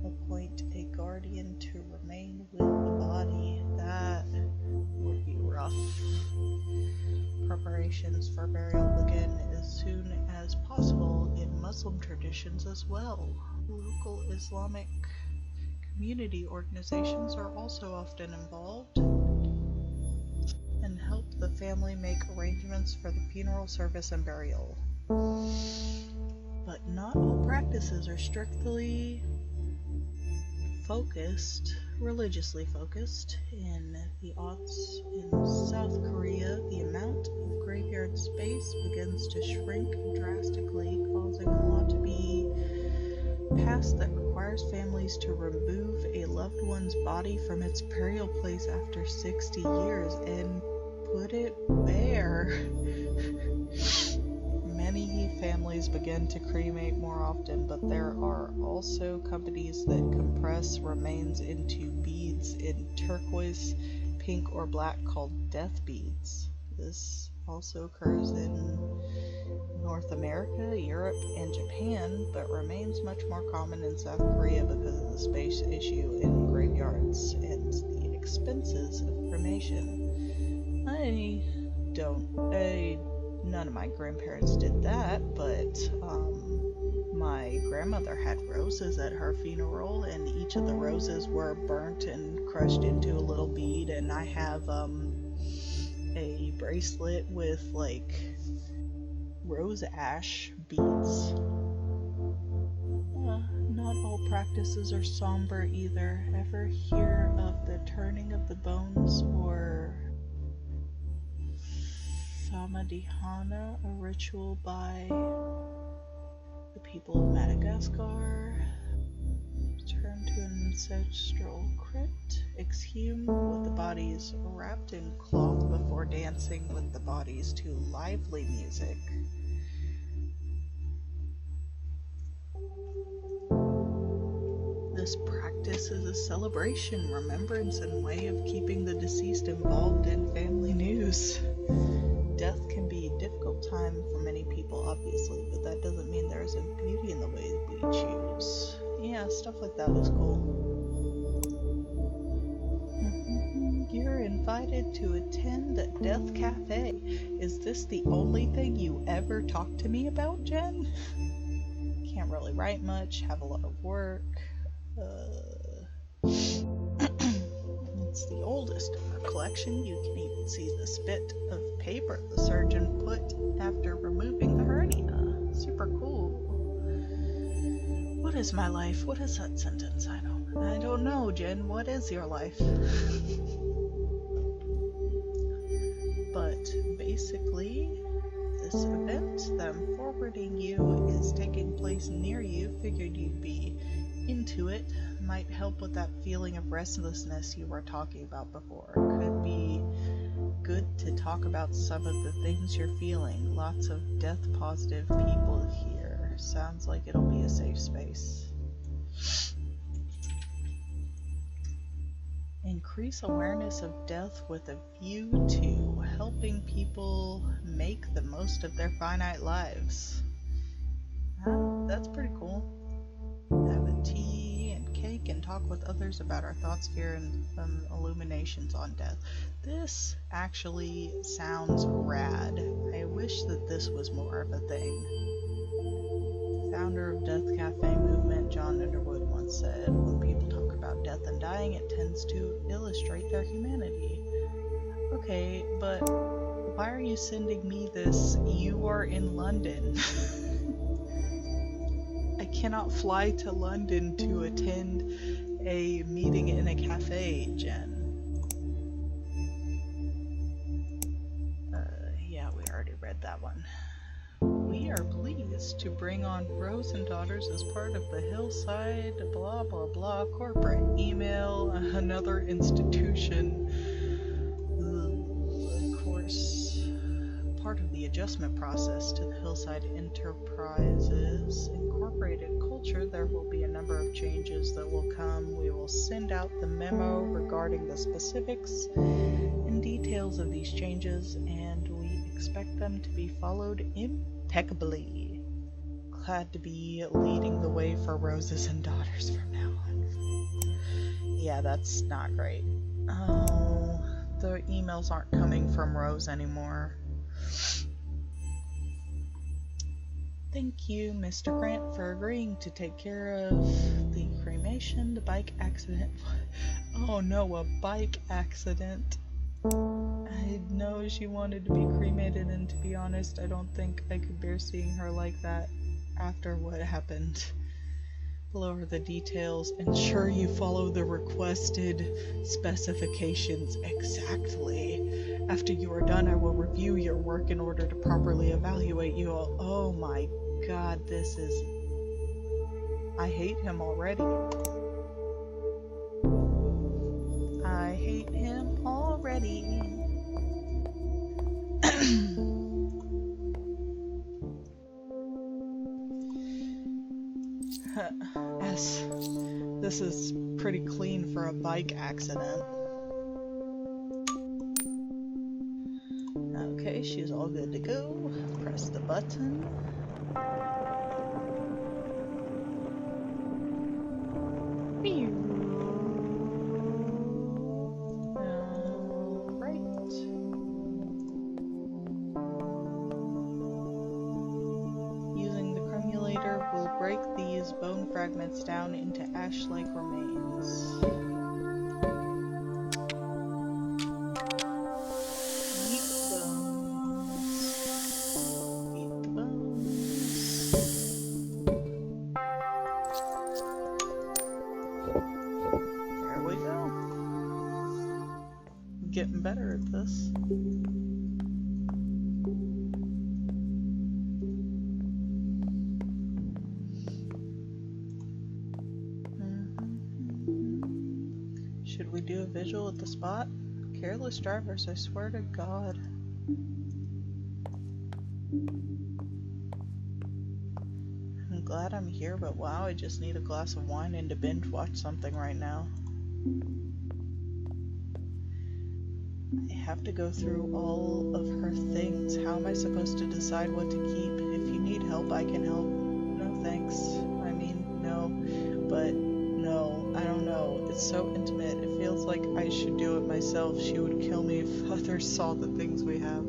Appoint a guardian to remain with the body. That would be rough. Preparations for burial begin as soon as possible in Muslim traditions as well. Local Islamic community organizations are also often involved and help the family make arrangements for the funeral service and burial. But not all practices are strictly religiously focused. In the aughts in South Korea, the amount of graveyard space begins to shrink drastically, causing a law to be passed that requires requires families to remove a loved one's body from its burial place after 60 years and put it where? Many families begin to cremate more often, but there are also companies that compress remains into beads in turquoise, pink, or black called death beads. This also occurs in North America, Europe, and Japan, but remains much more common in South Korea because of the space issue in graveyards and the expenses of cremation. None of my grandparents did that, but my grandmother had roses at her funeral, and each of the roses were burnt and crushed into a little bead, and I have a bracelet with like rose ash beads. Not all practices are somber either. Ever hear of the turning of the bones or Samadhihana, a ritual by the people of Madagascar? Return to an ancestral crypt, exhume with the bodies wrapped in cloth before dancing with the bodies to lively music. This practice is a celebration, remembrance, and way of keeping the deceased involved in family news. Death can be a difficult time for many people, obviously, but that doesn't mean there isn't beauty in the ways we choose. Yeah, stuff like that is cool. You're invited to attend the Death Cafe. Is this the only thing you ever talk to me about, Jen? Can't really write much, have a lot of work. It's the oldest in our collection. You can even see the spit of paper the surgeon put after removing the hernia. Super cool. What is my life? What is that sentence? I don't know, Jen. What is your life? But basically, this event that I'm forwarding you is taking place near you. Figured you'd be into it. Might help with that feeling of restlessness you were talking about before. Could be good to talk about some of the things you're feeling. Lots of death positive people here. Sounds like it'll be a safe space. Increase awareness of death with a view to helping people make the most of their finite lives. That's pretty cool. Have a tea and cake and talk with others about our thoughts, fear, and illuminations on death. This actually sounds rad. I wish that this was more of a thing. Founder of Death Cafe movement, John Underwood, once said, when people talk about death and dying, it tends to illustrate their humanity. Okay, but why are you sending me this? You are in London. I cannot fly to London to attend a meeting in a cafe, Jen. Yeah, we already read that one. We are pleased to bring on Rose and Daughters as part of the Hillside blah blah blah corporate email, another institution. Of course, part of the adjustment process to the Hillside Enterprises Incorporated culture, there will be a number of changes that will come. We will send out the memo regarding the specifics and details of these changes, and we expect them to be followed impeccably. Glad to be leading the way for Roses and Daughters from now on. Yeah, that's not great. Oh, the emails aren't coming from Rose anymore. Thank you, Mr. Grant, for agreeing to take care of the cremation, the bike accident. Oh no, a bike accident. I know she wanted to be cremated, and to be honest, I don't think I could bear seeing her like that after what happened. Below are the details. Ensure you follow the requested specifications exactly. After you are done, I will review your work in order to properly evaluate you all. Oh my god, this is I hate him already. I hate him already. Yes, this is pretty clean for a bike accident. Okay, she's all good to go. Press the button. Break these bone fragments down into ash-like remains. Eat the bones. Eat the bones. There we go. I'm getting better at this. Should we do a visual at the spot? Careless drivers, I swear to God. I'm glad I'm here, but wow, I just need a glass of wine and to binge watch something right now. I have to go through all of her things. How am I supposed to decide what to keep? If you need help, I can help. No thanks. I mean, no. But no, I don't know. It's so intimate. It feels like I should do it myself. She would kill me if others saw the things we have.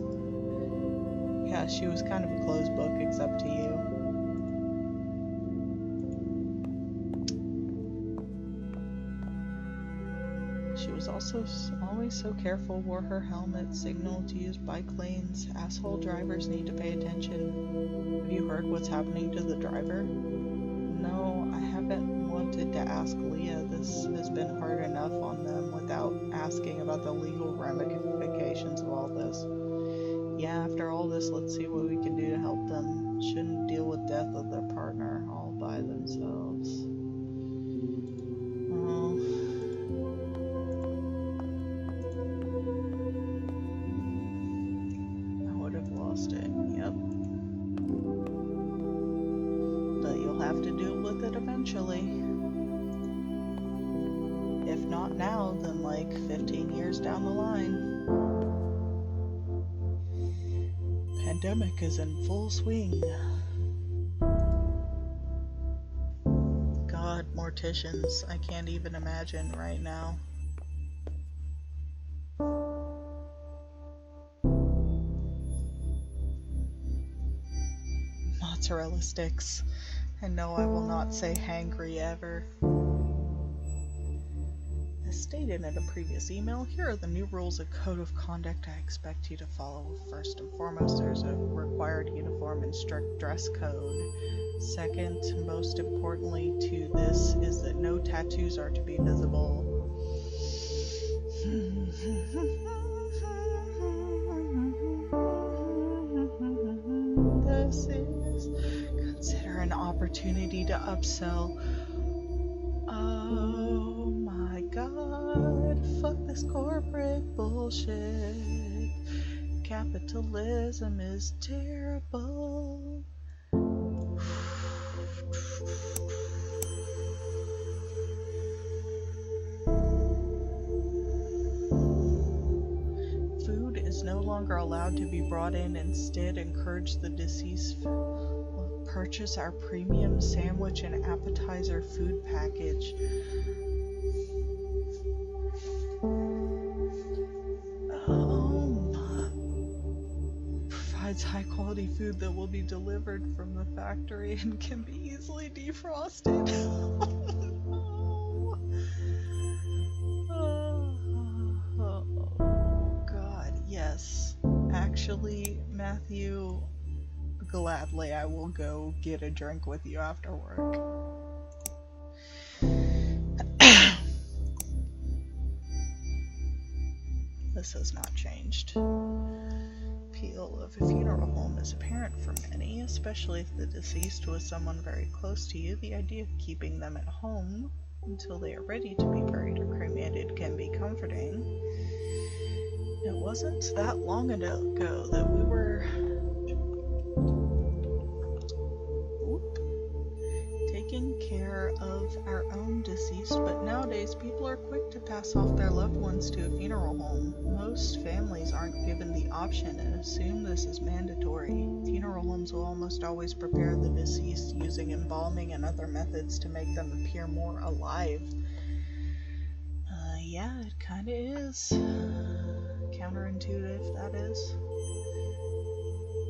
Yeah, she was kind of a closed book, except to you. She was also always so careful, wore her helmet, signaled to use bike lanes. Asshole drivers need to pay attention. Have you heard what's happening to the driver? No, I haven't wanted to ask Leah. This has been hard enough on them without asking about the legal ramifications of all this. Yeah, after all this, let's see what we can do to help them. Shouldn't deal with death of their partner all by themselves. If not now, then like 15 years down the line. Pandemic is in full swing. God, morticians, I can't even imagine right now. Mozzarella sticks. And no, I will not say hangry ever. As stated in a previous email, here are the new rules of code of conduct I expect you to follow. First and foremost, there's a required uniform and strict dress code. Second, most importantly to this, is that no tattoos are to be visible. This is consider an opportunity to upsell. Oh my God, fuck this corporate bullshit. Capitalism is terrible. Food is no longer allowed to be brought in. Instead, encourage the deceased purchase our premium sandwich and appetizer food package. Provides high quality food that will be delivered from the factory and can be easily defrosted. Oh God, yes. Actually, Matthew, gladly I will go get a drink with you after work. This has not changed. appeal of a funeral home is apparent for many, especially if the deceased was someone very close to you. The idea of keeping them at home until they are ready to be buried or cremated can be comforting. It wasn't that long ago that we were taking care of our own deceased, but nowadays people are quick to pass off their loved ones to a funeral home. Most families aren't given the option and assume this is mandatory. Funeral homes will almost always prepare the deceased using embalming and other methods to make them appear more alive. Yeah, it kinda is. Counterintuitive, that is.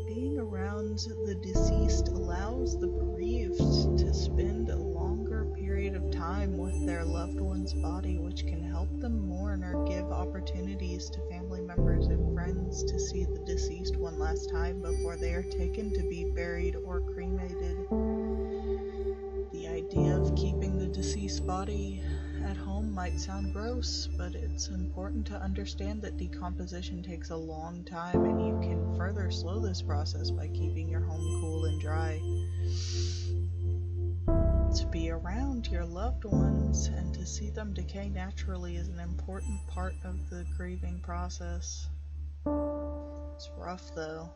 Being around the deceased allows the bereaved to spend a longer period of time with their loved one's body, which can help them mourn or give opportunities to family members and friends to see the deceased one last time before they are taken to be buried or cremated. The idea of keeping the deceased body at home might sound gross, but it's important to understand that decomposition takes a long time, and you can further slow this process by keeping your home cool and dry. To be around your loved ones and to see them decay naturally is an important part of the grieving process. It's rough though.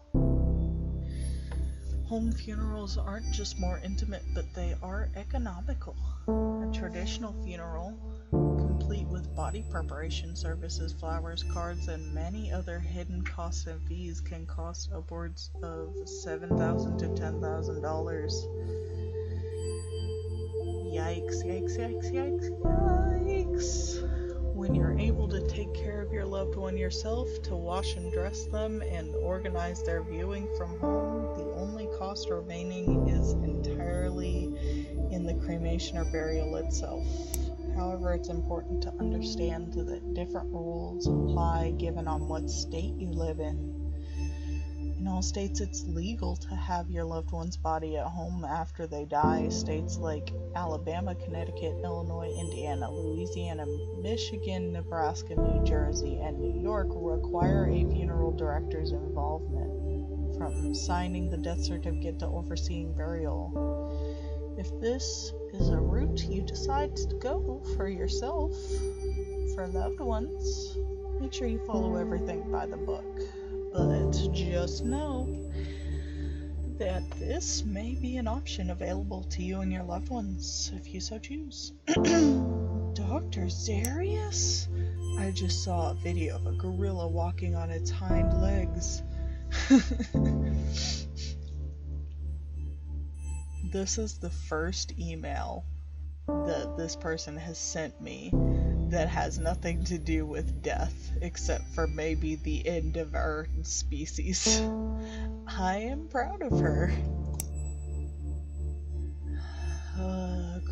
Home funerals aren't just more intimate, but they are economical. A traditional funeral, complete with body preparation services, flowers, cards, and many other hidden costs and fees, can cost upwards of $7,000 to $10,000. Yikes, yikes, yikes, yikes, yikes. When you're able to take care of your loved one yourself, to wash and dress them and organize their viewing from home, the only cost remaining is entirely in the cremation or burial itself. However, it's important to understand that different rules apply given on what state you live in. In all states, it's legal to have your loved one's body at home after they die. States like Alabama, Connecticut, Illinois, Indiana, Louisiana, Michigan, Nebraska, New Jersey, and New York require a funeral director's involvement, from signing the death certificate to overseeing burial. If this is a route you decide to go for yourself, for loved ones, make sure you follow everything by the book. But just know that this may be an option available to you and your loved ones, if you so choose. Dr. Zarius? I just saw a video of a gorilla walking on its hind legs. This is the first email that this person has sent me that has nothing to do with death, except for maybe the end of our species. I am proud of her.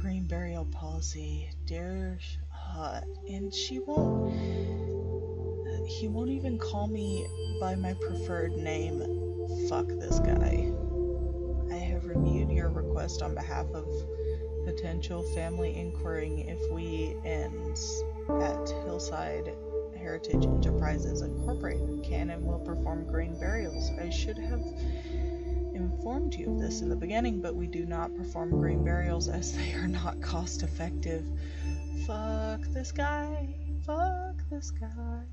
Green burial policy. Dear and he won't even call me by my preferred name. Fuck this guy. I have reviewed your request on behalf of potential family inquiring if we at Hillside Heritage Enterprises Incorporated can and will perform green burials. I should have informed you of this in the beginning, but we do not perform green burials as they are not cost effective. Fuck this guy. Fuck this guy.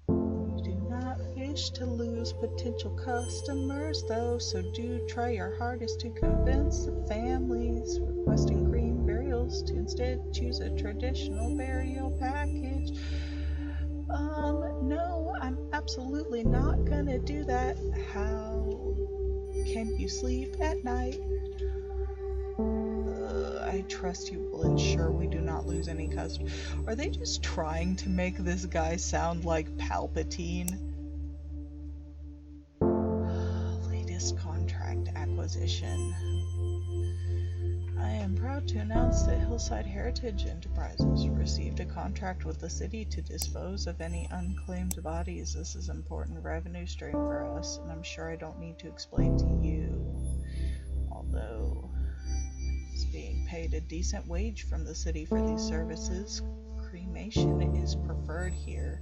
We do not wish to lose potential customers though, so do try your hardest to convince the families requesting green burials to instead choose a traditional burial package. No, I'm absolutely not gonna do that. How can you sleep at night? I trust you will ensure we do not lose any customers. Are they just trying to make this guy sound like Palpatine? Latest contract acquisition. I am proud to announce that Hillside Heritage Enterprises received a contract with the city to dispose of any unclaimed bodies. This is an important revenue stream for us, and I'm sure I don't need to explain to you. Although it's being paid a decent wage from the city for these services, cremation is preferred here.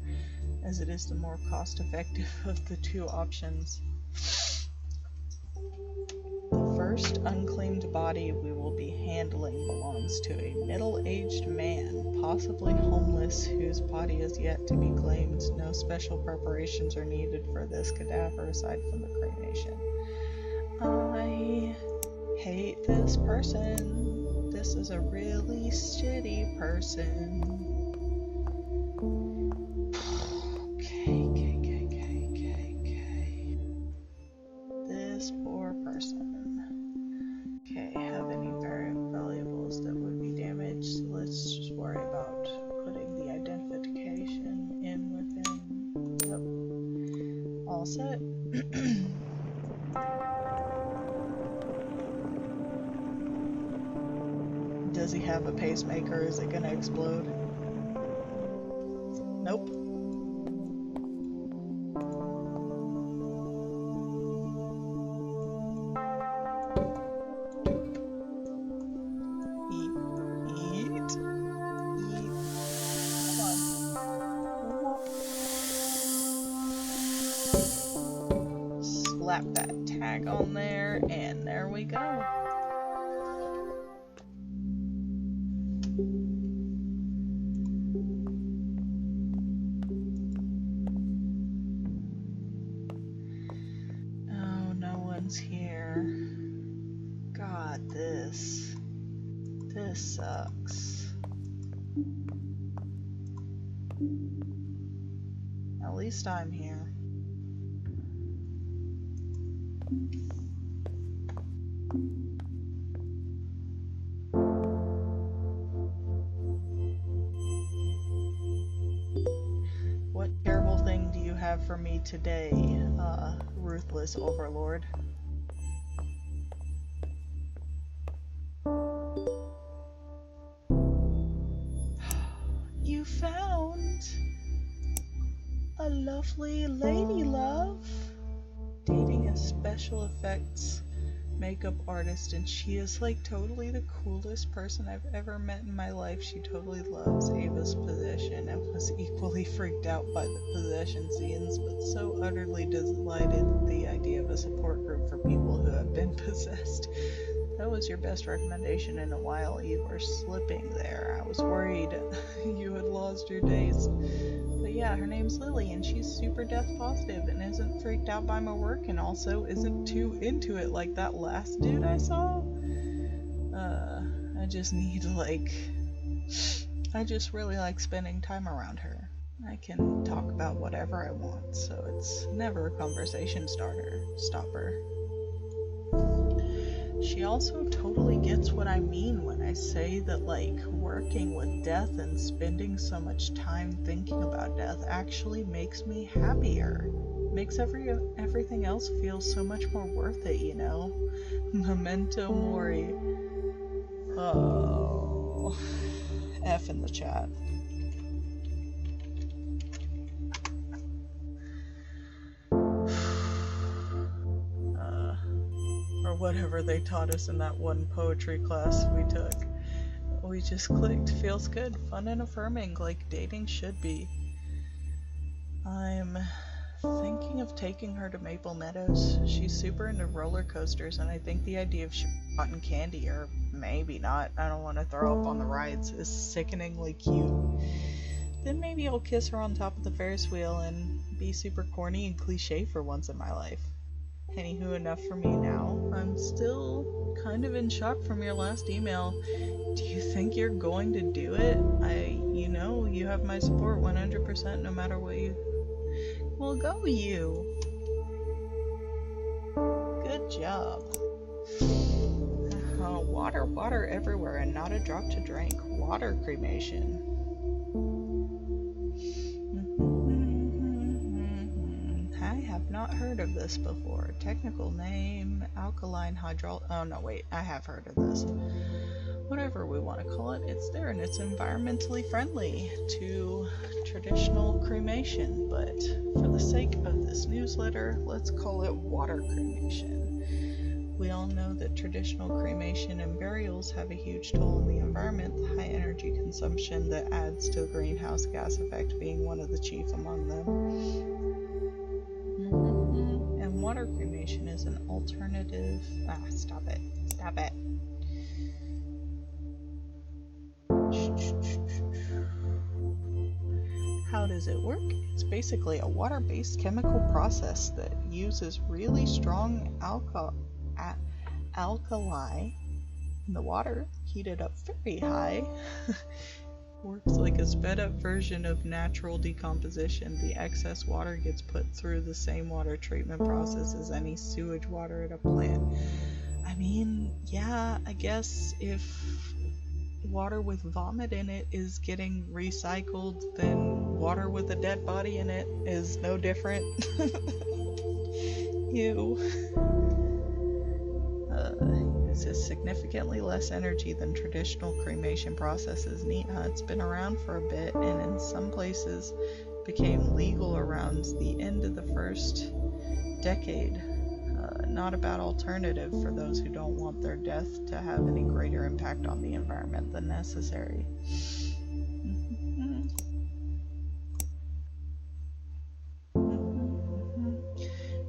as it is the more cost-effective of the two options. The first unclaimed body we will be handling belongs to a middle-aged man, possibly homeless, whose body is yet to be claimed. No special preparations are needed for this cadaver aside from the cremation. I hate this person. This is a really shitty person. Okay. This poor person. Okay, have any valuables that would be damaged? So let's just worry about putting the identification in within. Yep. All set. Does he have a pacemaker? Is it gonna explode? Nope. Slap that tag on there, and there we go. Oh, no one's here. God, this sucks. At least I'm here. What terrible thing do you have for me today, ruthless overlord? You found a lovely lady, love. Dating a special effects makeup artist, and she is like totally the coolest person I've ever met in my life. She totally loves Ava's possession and was equally freaked out by the possession scenes, but so utterly delighted the idea of a support group for people who have been possessed. That was your best recommendation in a while. You were slipping there. I was worried you had lost your days. But yeah, her name's Lily, and she's super death positive and isn't freaked out by my work, and also isn't too into it like that last dude I saw. I just need, I just really like spending time around her. I can talk about whatever I want, so it's never a conversation stopper. She also totally gets what I mean when I say that, working with death and spending so much time thinking about death actually makes me happier. Makes everything else feel so much more worth it, you know? Memento mori. Oh. F in the chat. Or whatever they taught us in that one poetry class we took. We just clicked. Feels good, fun and affirming, like dating should be. I'm thinking of taking her to Maple Meadows. She's super into roller coasters, and I think the idea of cotton candy, or maybe not, I don't want to throw up on the rides, is sickeningly cute. Then maybe I'll kiss her on top of the Ferris wheel and be super corny and cliche for once in my life. Anywho, enough for me now. I'm still kind of in shock from your last email. Do you think you're going to do it? You know, you have my support 100% no matter what you... Well, go you! Good job. Water everywhere and not a drop to drink. Water cremation. I have not heard of this before. Technical name, alkaline hydrol... Oh no, wait, I have heard of this. Whatever we want to call it, it's there and it's environmentally friendly to traditional cremation, but for the sake of this newsletter, let's call it water cremation. We all know that traditional cremation and burials have a huge toll on the environment, the high energy consumption that adds to the greenhouse gas effect being one of the chief among them. And water cremation is an alternative. Stop it. How does it work? It's basically a water-based chemical process that uses really strong alkali in the water, heated up very high. Works like a sped up version of natural decomposition. The excess water gets put through the same water treatment process as any sewage water at a plant. I mean, yeah, I guess if water with vomit in it is getting recycled, then water with a dead body in it is no different. Ew. Uses significantly less energy than traditional cremation processes. Neat, huh? It's been around for a bit, and in some places became legal around the end of the first decade. Not a bad alternative for those who don't want their death to have any greater impact on the environment than necessary.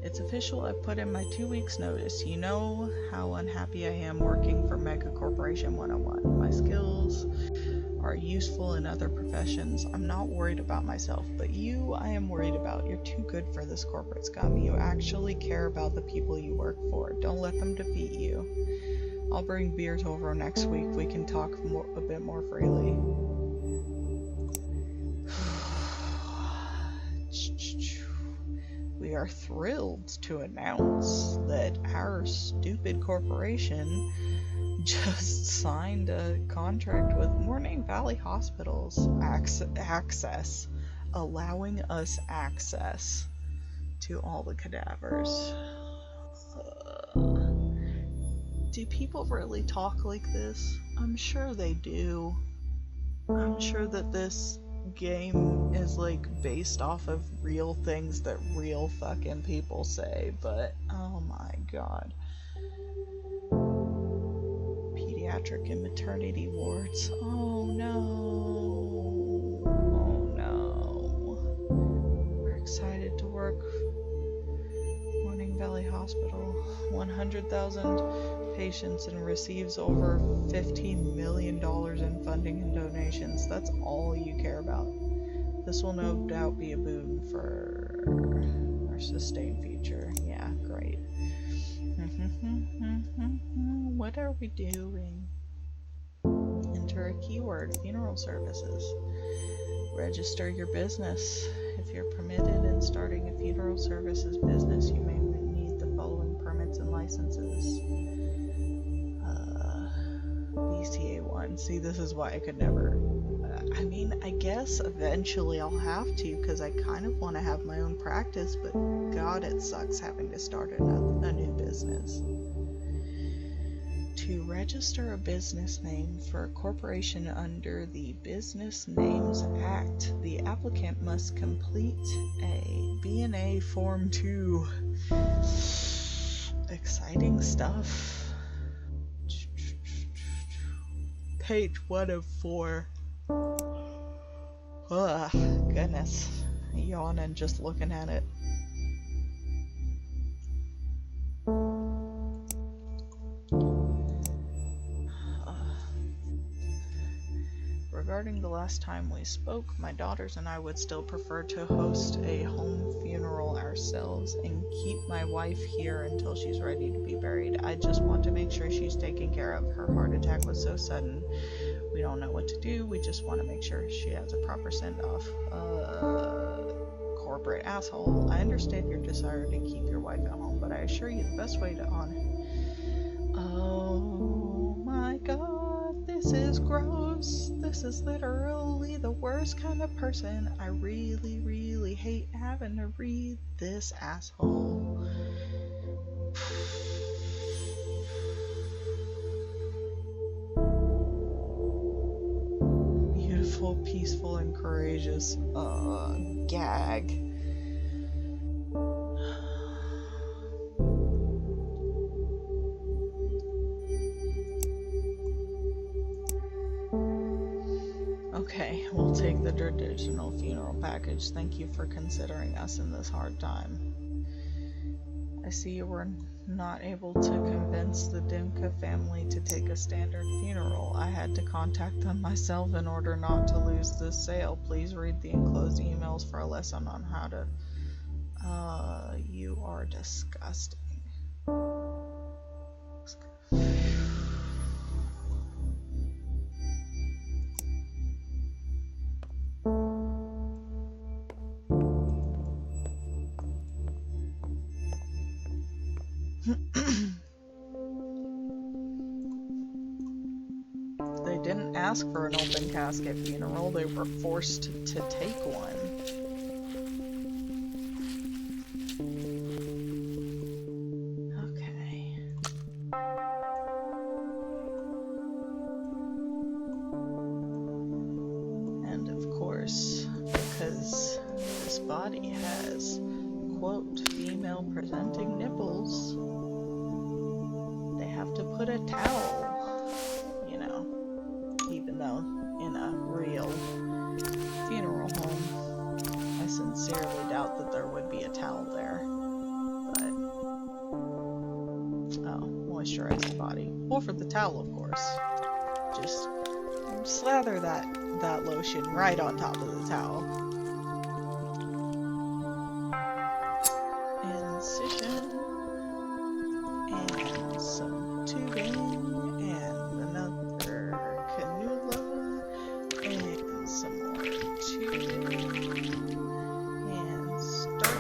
It's official, I've put in my 2 weeks notice. You know how unhappy I am working for Mega Corporation 101. My skills are useful in other professions. I'm not worried about myself, but you, I am worried about. You're too good for this corporate scum. You actually care about the people you work for. Don't let them defeat you. I'll bring beers over next week. We can talk a bit more freely. We are thrilled to announce that our stupid corporation just signed a contract with Morning Valley Hospital's access, allowing us access to all the cadavers. Do people really talk like this? I'm sure they do. I'm sure that this game is like based off of real things that real fucking people say, but oh my god. Pediatric and maternity wards. Oh no. Oh no. We're excited to work. Morning Valley Hospital, 100,000 patients and receives over $15 million in funding and donations. That's all you care about. This will no doubt be a boon for our sustained future. Yeah, great. What are we doing? Enter a keyword, funeral services. Register your business. If you're permitted in starting a funeral services business, you may need the following permits and licenses. BCA 1. See, this is why I could never... I mean, I guess eventually I'll have to, because I kind of want to have my own practice, but god, it sucks having to start a new business. To register a business name for a corporation under the Business Names Act, the applicant must complete a B&A Form 2. Exciting stuff. Page 1 of 4. Ugh, goodness. Yawning just looking at it. Regarding the last time we spoke, my daughters and I would still prefer to host a home funeral ourselves and keep my wife here until she's ready to be buried. I just want to make sure she's taken care of. Her heart attack was so sudden. We don't know what to do. We just want to make sure she has a proper send-off. Corporate asshole. I understand your desire to keep your wife at home, but I assure you the best way to honor... Oh my god, this is gross. This is literally the worst kind of person. I really, really hate having to read this asshole. Beautiful, peaceful, and courageous. Gag. we'll take the traditional funeral package. Thank you for considering us in this hard time. I see you were not able to convince the Dimka family to take a standard funeral. I had to contact them myself in order not to lose this sale. Please read the enclosed emails for a lesson on how to... you are disgusting. They didn't ask for an open casket funeral, they were forced to take one. Okay. And of course, because this body has, quote, female presenting nipples, they have to put a towel, you know, even though in a real funeral home, I sincerely doubt that there would be a towel there. But, oh, moisturize the body. Or for the towel, of course. Just slather that lotion right on top of the towel. Incision. And some tubing. And another cannula. And some more tubing. And start.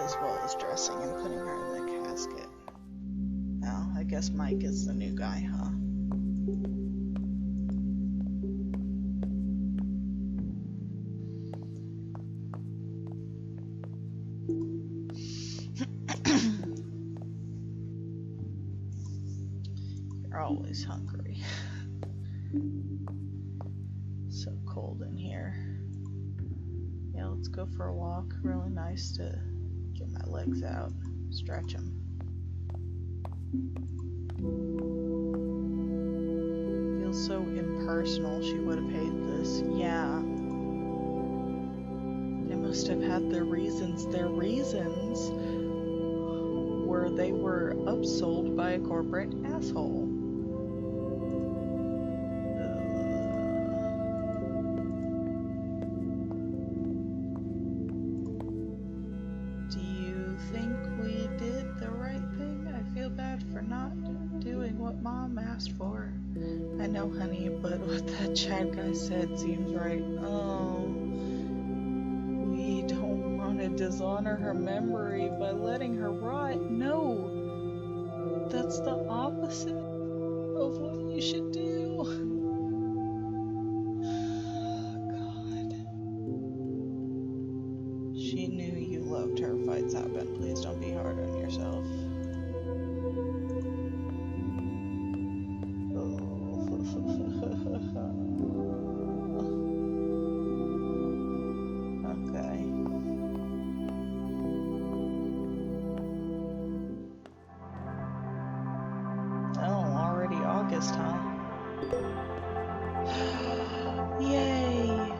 As well as dressing and putting her in the casket. Well, I guess Mike is the new guy, huh? You're always hungry. So cold in here. Yeah, let's go for a walk. Really nice to get my legs out, stretch them. Feels so impersonal. She would have paid this. Yeah. They must have had their reasons. Their reasons were they were upsold by a corporate asshole. For. I know, honey, but what that Chad guy said seems right. Oh, we don't want to dishonor her memory by letting her rot. No, that's the opposite of what you should do. God. She knew you loved her. Fights happen. Please don't be hard on yourself. Okay. Oh, already August, huh? Yay!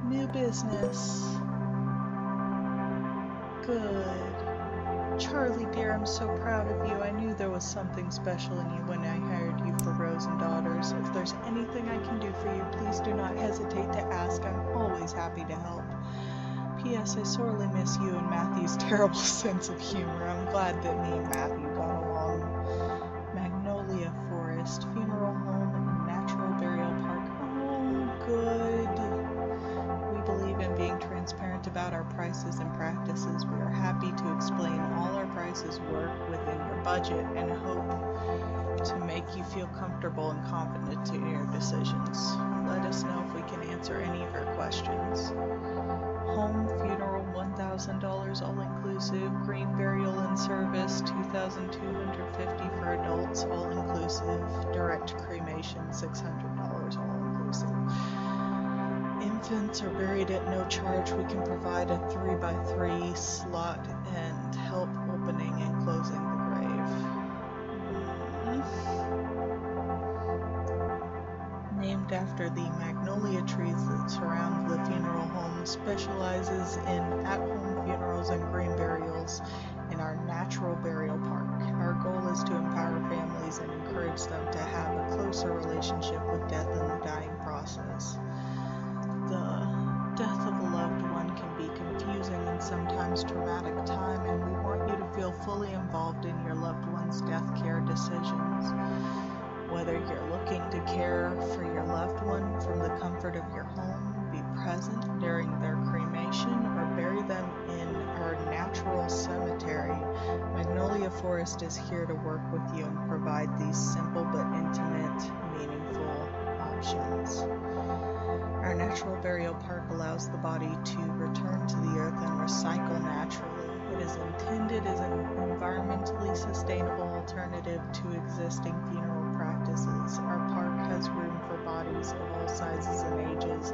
New business. Good. Charlie, dear, I'm so proud of you. I knew there was something special in you when I hired you for Rose and Daughters. If there's anything I can do for you, please do not hesitate to ask. I'm always happy to help. P.S. I sorely miss you and Matthew's terrible sense of humor. I'm glad that me and Matthew got along. Magnolia Forest, Funeral Home, and Natural Burial Park. Oh, good. We believe in being transparent about our prices and practices. We are happy to explain all our prices work within your budget and hope to make you feel comfortable and confident in your decisions. Let us know if we can answer any of your questions. Home funeral, $1,000 all inclusive. Green burial and service, $2,250 for adults all inclusive. Direct cremation, $600 all inclusive. Infants are buried at no charge. We can provide a 3x3 slot and help opening and closing the grave. Named after the magnolia trees that surround the funeral home, specializes in at-home funerals and green burials in our natural burial park. Our goal is to empower families and encourage them to have a closer relationship with death and the dying process. The death of a loved one can be confusing and sometimes traumatic time, and we want you to feel fully involved in your loved one's death care decisions. Whether you're looking to care for your loved one from the comfort of your home, be present during their cremation, or bury them in our natural cemetery, Magnolia Forest is here to work with you and provide these simple but intimate, meaningful options. Our natural burial park allows the body to return to the earth and recycle naturally. It is intended as an environmentally sustainable alternative to existing funeral practices. Our park has room for bodies of all sizes and ages,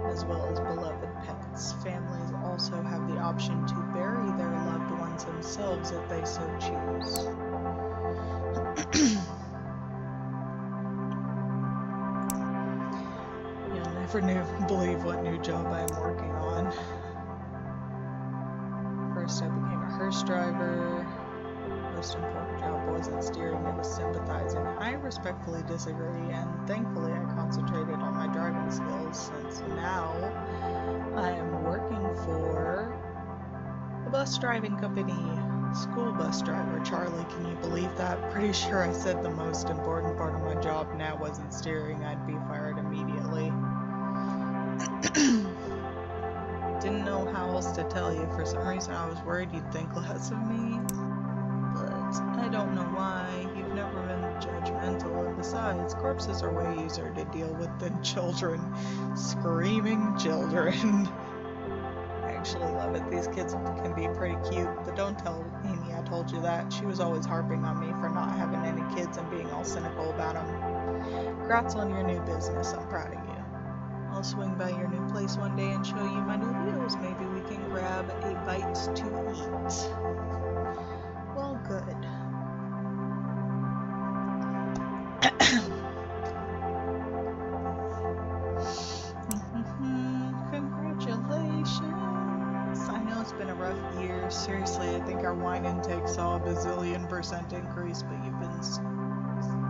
as well as beloved pets. Families also have the option to bury their loved ones themselves if they so choose. You'll never believe what new job I am working on. First, I became a hearse driver. Most important job wasn't steering, it was sympathizing. I respectfully disagree, and thankfully I concentrated on my driving skills, since now I am working for a bus driving company. School bus driver. Charlie, can you believe that? Pretty sure I said the most important part of my job now wasn't steering. I'd be fired immediately. Didn't know how else to tell you. For some reason I was worried you'd think less of me. I don't know why. You've never been judgmental, and besides, corpses are way easier to deal with than children. Screaming children. I actually love it. These kids can be pretty cute, but don't tell Amy I told you that. She was always harping on me for not having any kids and being all cynical about them. Congrats on your new business. I'm proud of you. I'll swing by your new place one day and show you my new wheels. Maybe we can grab a bite to eat. Well, good. Congratulations. I know it's been a rough year. Seriously, I think our wine intake saw a bazillion% increase, but you've been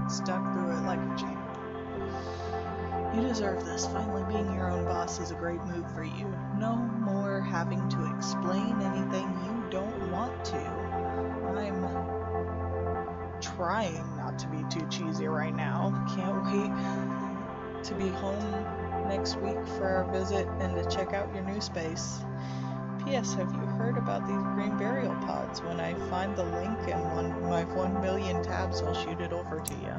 stuck through it like a champ. You deserve this. Finally being your own boss is a great move for you. No more having to explain anything you don't want to. I'm trying not to be too cheesy right now. Can't wait to be home next week for our visit and to check out your new space. P.S. Have you heard about these green burial pods? When I find the link in my 1 million tabs, I'll shoot it over to you.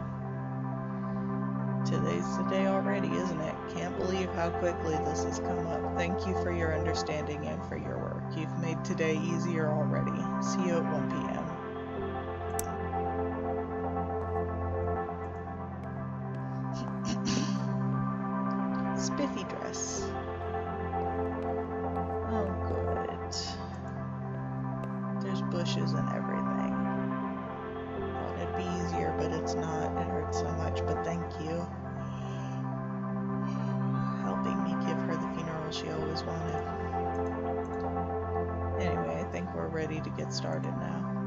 Today's the day already, isn't it? Can't believe how quickly this has come up. Thank you for your understanding and for your work. You've made today easier already. See you at 1 p.m. Spiffy dress. Oh, good. There's bushes and everything. Thought it'd be easier, but it's not. It hurts so much, but thank you. Helping me give her the funeral she always wanted. Anyway, I think we're we're ready to get started now.